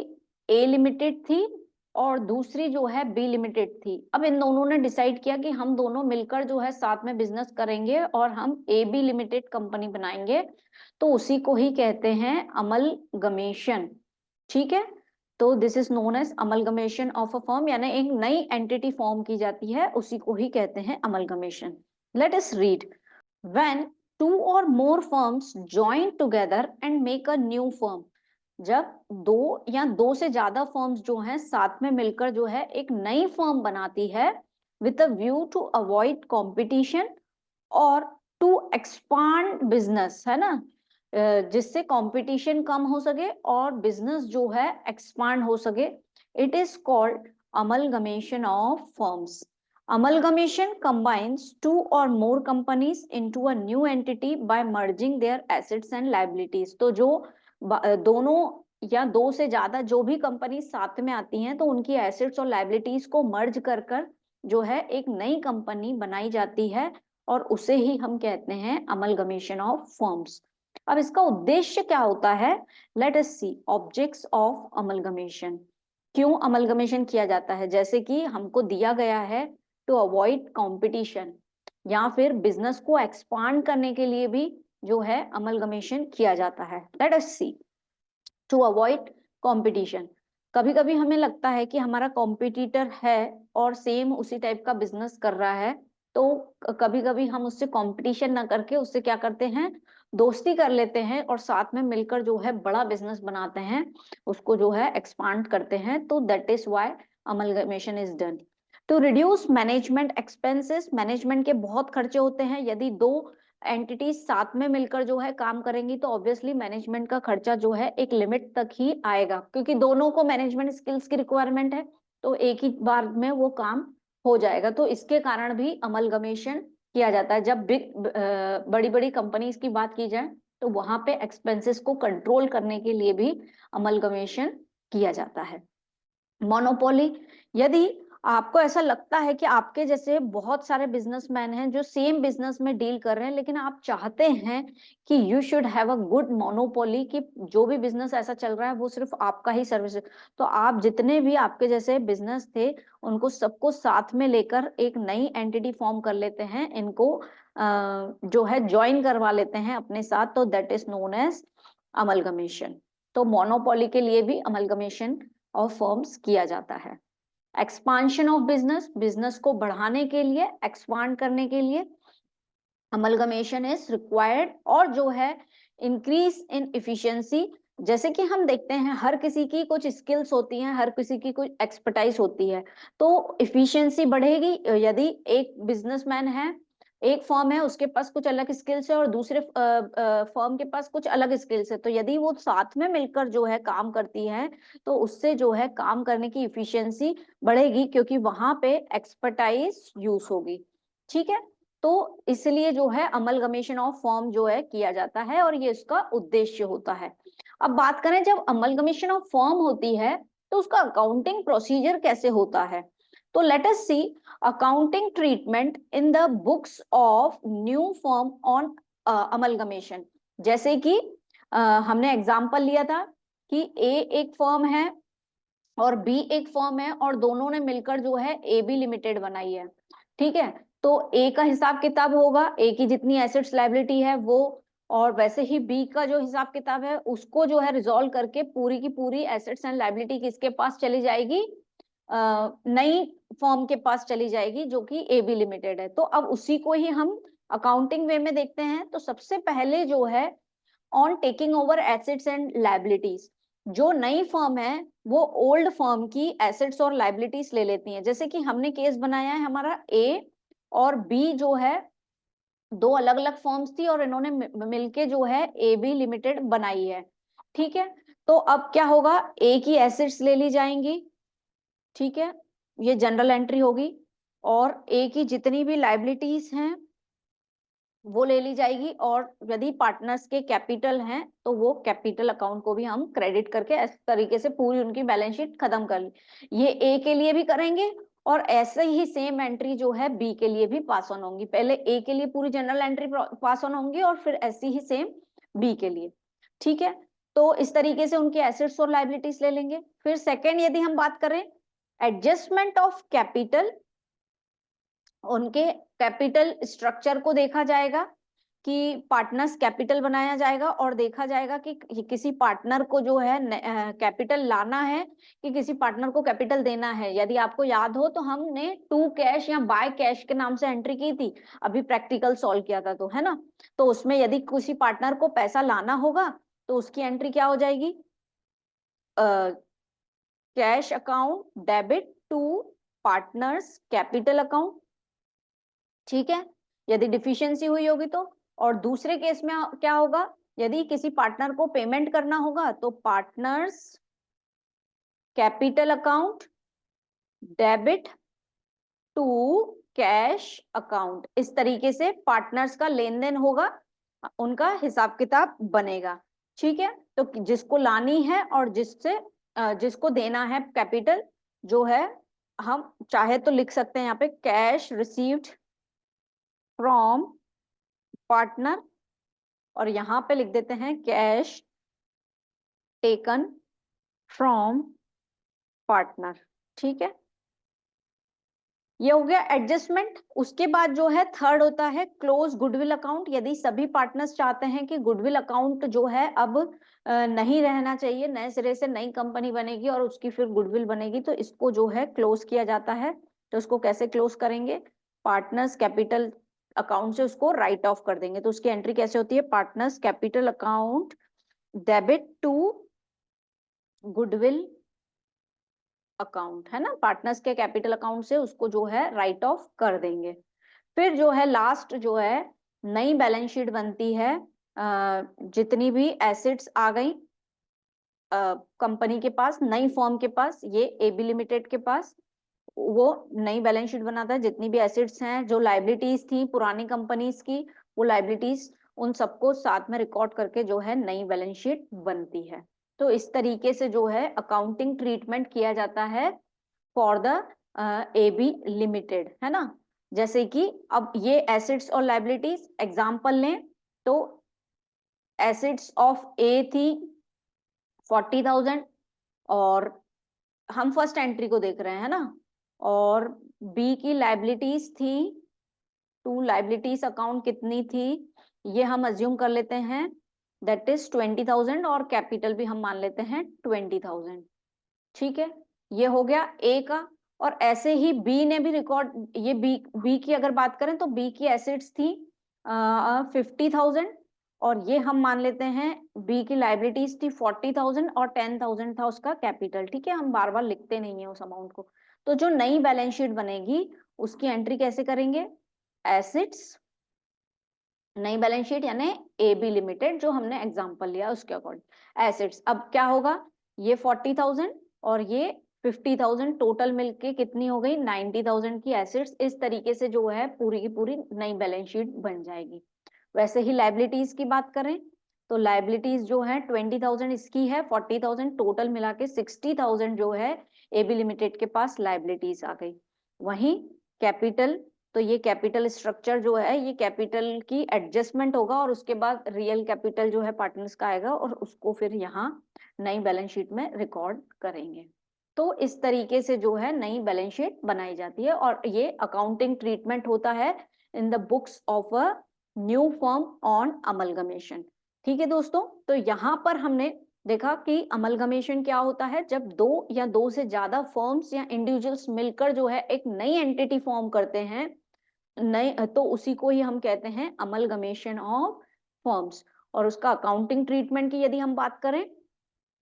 [SPEAKER 1] ए लिमिटेड थी और दूसरी जो है बी लिमिटेड थी। अब इन दोनों ने डिसाइड किया कि हम दोनों मिलकर जो है साथ में बिजनेस करेंगे और हम ए बी लिमिटेड कंपनी बनाएंगे, तो उसी को ही कहते हैं अमलगमेशन, ठीक है। तो this is known as amalgamation of a firm, यानी एक नई एंटिटी फॉर्म की जाती है, उसी को ही कहते हैं amalgamation. Let us read, when two और more firms join together and make a new firm. जब दो या दो से ज्यादा फर्म्स जो हैं साथ में मिलकर जो है एक नई फर्म बनाती है, with a view to avoid competition और टू एक्सपांड बिजनेस, है ना, जिससे कंपटीशन कम हो सके और बिजनेस जो है एक्सपांड हो सके, it is called amalgamation of firms. Amalgamation combines two or more companies into a new entity by merging their assets and liabilities। तो जो दोनों या दो से ज्यादा जो भी कंपनी साथ में आती हैं, तो उनकी एसेट्स और लाइबिलिटीज को मर्ज कर कर जो है एक नई कंपनी बनाई जाती है और उसे ही हम कहते हैं अमलगमेशन ऑफ फर्म्स। अब इसका उद्देश्य क्या होता है, let us see objects of amalgamation. क्यों अमलगमेशन किया जाता है, जैसे कि हमको दिया गया है टू अवॉइड कंपटीशन, या फिर बिजनेस को एक्सपांड करने के लिए भी जो है अमलगमेशन किया जाता है। Let us see, to avoid competition, कभी कभी हमें लगता है कि हमारा कॉम्पिटिटर है और सेम उसी टाइप का बिजनेस कर रहा है, तो कभी कभी हम उससे कंपटीशन ना करके उससे क्या करते हैं, दोस्ती कर लेते हैं और साथ में मिलकर जो है बड़ा बिजनेस बनाते हैं, उसको जो है एक्सपांड करते हैं। तो that is why amalgamation is done. To reduce management expenses, management के बहुत खर्चे होते हैं, यदि दो एंटिटीज साथ में मिलकर जो है काम करेंगी तो ऑब्वियसली मैनेजमेंट का खर्चा जो है एक लिमिट तक ही आएगा, क्योंकि दोनों को मैनेजमेंट स्किल्स की रिक्वायरमेंट है, तो एक ही बार में वो काम हो जाएगा। तो इसके कारण भी अमलगमेशन किया जाता है। जब बिग बड़ी बड़ी कंपनीज की बात की जाए तो वहां पे एक्सपेंसेस को कंट्रोल करने के लिए भी अमलगमेशन किया जाता है। मोनोपोली, यदि आपको ऐसा लगता है कि आपके जैसे बहुत सारे बिजनेसमैन हैं जो सेम बिजनेस में डील कर रहे हैं, लेकिन आप चाहते हैं कि you should have a good monopoly, कि जो भी बिजनेस ऐसा चल रहा है वो सिर्फ आपका ही सर्विस, तो आप जितने भी आपके जैसे बिजनेस थे उनको सबको साथ में लेकर एक नई एंटिटी फॉर्म कर लेते हैं, इनको जो है ज्वाइन करवा लेते हैं अपने साथ, तो that is known as amalgamation. तो मोनोपोली के लिए भी अमलगमेशन ऑफ फर्म्स किया जाता है। एक्सपांशन ऑफ बिजनेस, बिजनेस को बढ़ाने के लिए, एक्सपांड करने के लिए अमलगमेशन इज रिक्वायर्ड। और जो है इंक्रीज इन इफिशिएंसी, जैसे कि हम देखते हैं हर किसी की कुछ स्किल्स होती हैं, हर किसी की कुछ एक्सपर्टाइज होती है, तो इफिशिएंसी बढ़ेगी। यदि एक बिजनेसमैन है, एक फर्म है, उसके पास कुछ अलग स्किल्स है और दूसरे फर्म के पास कुछ अलग स्किल्स है, तो यदि वो साथ में मिलकर जो है काम करती है तो उससे जो है काम करने की इफिशिएंसी बढ़ेगी, क्योंकि वहां पे एक्सपर्टाइज यूज होगी। ठीक है, तो इसलिए जो है अमलगमेशन ऑफ फर्म जो है किया जाता है और ये इसका उद्देश्य होता है। अब बात करें जब अमलगमेशन ऑफ फर्म होती है तो उसका अकाउंटिंग प्रोसीजर कैसे होता है, तो let us see accounting treatment in the books of new firm on amalgamation. जैसे कि हमने एग्जांपल लिया था कि ए एक फर्म है और बी एक फर्म है और दोनों ने मिलकर जो है ए बी लिमिटेड बनाई है। ठीक है, तो ए का हिसाब किताब होगा, ए की जितनी एसेट्स लायबिलिटी है वो, और वैसे ही बी का जो हिसाब किताब है उसको जो है रिजॉल्व करके पूरी की पूरी एसेट्स एंड लायबिलिटी किसके पास चली जाएगी, नई फर्म के पास चली जाएगी जो कि ए बी लिमिटेड है। तो अब उसी को ही हम अकाउंटिंग वे में देखते हैं। तो सबसे पहले जो है on taking over assets and liabilities, जो नई फर्म है वो ओल्ड फर्म की एसेट्स और लायबिलिटीज ले लेती है। जैसे कि हमने केस बनाया है, हमारा ए और बी जो है दो अलग अलग फर्म्स थी और इन्होंने मिलके जो है ए बी लिमिटेड बनाई है। ठीक है, तो अब क्या होगा, ए की एसेट्स ले ली जाएंगी, ठीक है, ये जनरल एंट्री होगी, और ए की जितनी भी लायबिलिटीज हैं वो ले ली जाएगी, और यदि पार्टनर्स के कैपिटल हैं तो वो कैपिटल अकाउंट को भी हम क्रेडिट करके इस तरीके से पूरी उनकी बैलेंस शीट खत्म कर ली। ये ए के लिए भी करेंगे और ऐसे ही सेम एंट्री जो है बी के लिए भी पास ऑन होंगी। पहले ए के लिए पूरी जनरल एंट्री पास ऑन होंगी और फिर ऐसी ही सेम बी के लिए। ठीक है, तो इस तरीके से उनके एसेट्स और लायबिलिटीज ले लेंगे। फिर सेकेंड यदि हम बात करें एडजस्टमेंट ऑफ कैपिटल, उनके कैपिटल स्ट्रक्चर को देखा जाएगा कि पार्टनर्स कैपिटल बनाया जाएगा और देखा जाएगा कि किसी पार्टनर को जो है कैपिटल लाना है कि किसी पार्टनर को कैपिटल देना है। यदि आपको याद हो तो हमने टू कैश या बाय कैश के नाम से एंट्री की थी, अभी प्रैक्टिकल सॉल्व किया था, तो है ना। तो उसमें यदि किसी पार्टनर को पैसा लाना होगा तो उसकी एंट्री क्या हो जाएगी, cash account debit to partners capital account. ठीक है, यदि डिफिशियंसी हुई होगी तो। और दूसरे केस में क्या होगा, यदि किसी पार्टनर को पेमेंट करना होगा तो partners capital account debit to cash account. इस तरीके से पार्टनर्स का लेन देन होगा, उनका हिसाब किताब बनेगा। ठीक है, तो जिसको लानी है और जिसको देना है कैपिटल जो है हम चाहे तो लिख सकते हैं यहाँ पे कैश रिसीव्ड फ्रॉम पार्टनर, और यहाँ पे लिख देते हैं कैश टेकन फ्रॉम पार्टनर। ठीक है, ये हो गया एडजस्टमेंट। उसके बाद जो है थर्ड होता है क्लोज गुडविल अकाउंट। यदि सभी पार्टनर्स चाहते हैं कि गुडविल अकाउंट जो है अब नहीं रहना चाहिए, नए सिरे से नई कंपनी बनेगी और उसकी फिर गुडविल बनेगी, तो इसको जो है क्लोज किया जाता है। तो उसको कैसे क्लोज करेंगे? पार्टनर्स कैपिटल अकाउंट से उसको राइट ऑफ कर देंगे। तो उसकी एंट्री कैसे होती है? Partners capital account debit to goodwill account, है ना, पार्टनर्स के कैपिटल अकाउंट से उसको जो है राइट ऑफ कर देंगे। फिर जो है लास्ट जो है नई बैलेंस शीट बनती है। जितनी भी एसेट्स आ गई कंपनी के पास, नई फर्म के पास, ये एबी लिमिटेड के पास, वो नई बैलेंस शीट बनाता है। जितनी भी एसेट्स हैं, जो लाइबिलिटीज थी पुरानी कंपनीज की, वो लाइबिलिटीज उन सबको साथ में रिकॉर्ड करके जो है नई बैलेंस शीट बनती है। तो इस तरीके से जो है अकाउंटिंग ट्रीटमेंट किया जाता है फॉर द एबी लिमिटेड, है ना। जैसे कि अब ये एसेट्स और लाइबिलिटीज एग्जांपल लें तो एसेट्स ऑफ ए थी 40,000, और हम फर्स्ट एंट्री को देख रहे हैं ना, और बी की लाइबिलिटीज थी, टू लाइबिलिटीज अकाउंट कितनी थी, ये हम अज्यूम कर लेते हैं, दैट इज 20,000, और कैपिटल भी हम मान लेते हैं 20,000। ठीक है, ये हो गया ए का। और ऐसे ही बी ने भी रिकॉर्ड, ये बी की अगर बात करें तो बी की एसेट्स थी 50,000, और ये हम मान लेते हैं बी की लाइबिलिटीज थी 40,000, और 10,000 था उसका कैपिटल। ठीक है, हम बार बार लिखते नहीं है उस अमाउंट को। तो जो नई बैलेंस शीट बनेगी उसकी एंट्री कैसे करेंगे? एसेट्स, नई बैलेंस शीट यानी एबी लिमिटेड, जो हमने एग्जांपल लिया उसके अकॉर्डिंग एसेट्स। अब क्या होगा? ये 40,000 और ये 50,000 टोटल मिलके कितनी हो गई? 90,000 की एसेट्स। इस तरीके से जो है पूरी की पूरी नई बैलेंस शीट बन जाएगी। वैसे ही लाइबिलिटीज की बात करें तो लाइबिलिटीज जो है 20,000 इसकी है, 40,000 टोटल मिला के 60,000 जो है एबी लिमिटेड के पास लाइबिलिटीज आ गई। वहीं कैपिटल, तो ये कैपिटल स्ट्रक्चर जो है ये कैपिटल की एडजस्टमेंट होगा, और उसके बाद रियल कैपिटल जो है पार्टनर्स का आएगा, और उसको फिर यहाँ नई बैलेंस शीट में रिकॉर्ड करेंगे। तो इस तरीके से जो है नई बैलेंस शीट बनाई जाती है, और ये अकाउंटिंग ट्रीटमेंट होता है इन the books of a new firm on amalgamation. ठीक है दोस्तों, तो यहाँ पर हमने देखा कि अमलगमेशन क्या होता है, जब दो या दो से ज्यादा फर्म्स या इंडिविजुअल्स मिलकर जो है एक नई एंटिटी फॉर्म करते हैं, नए, तो उसी को ही हम कहते हैं अमलगमेशन ऑफ फर्म्स। और उसका अकाउंटिंग ट्रीटमेंट की यदि हम बात करें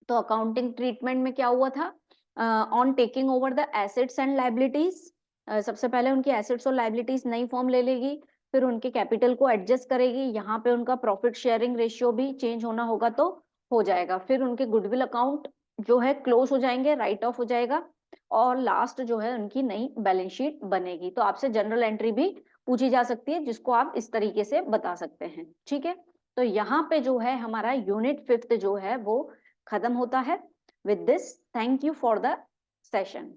[SPEAKER 1] तो अकाउंटिंग ट्रीटमेंट में क्या हुआ था? On taking over the assets and liabilities, सबसे पहले उनकी एसेट्स और लाइबिलिटीज नई फॉर्म ले लेगी, फिर उनके कैपिटल को एडजस्ट करेगी, यहाँ पे उनका प्रॉफिट शेयरिंग रेशियो भी चेंज होना होगा तो हो जाएगा, फिर उनके गुडविल अकाउंट जो है क्लोज हो जाएंगे, राइट ऑफ हो जाएगा, और लास्ट जो है उनकी नई बैलेंस शीट बनेगी। तो आपसे जनरल एंट्री भी पूछी जा सकती है, जिसको आप इस तरीके से बता सकते हैं। ठीक है, तो यहाँ पे जो है हमारा यूनिट 5 जो है वो खत्म होता है। With this, thank you for the session.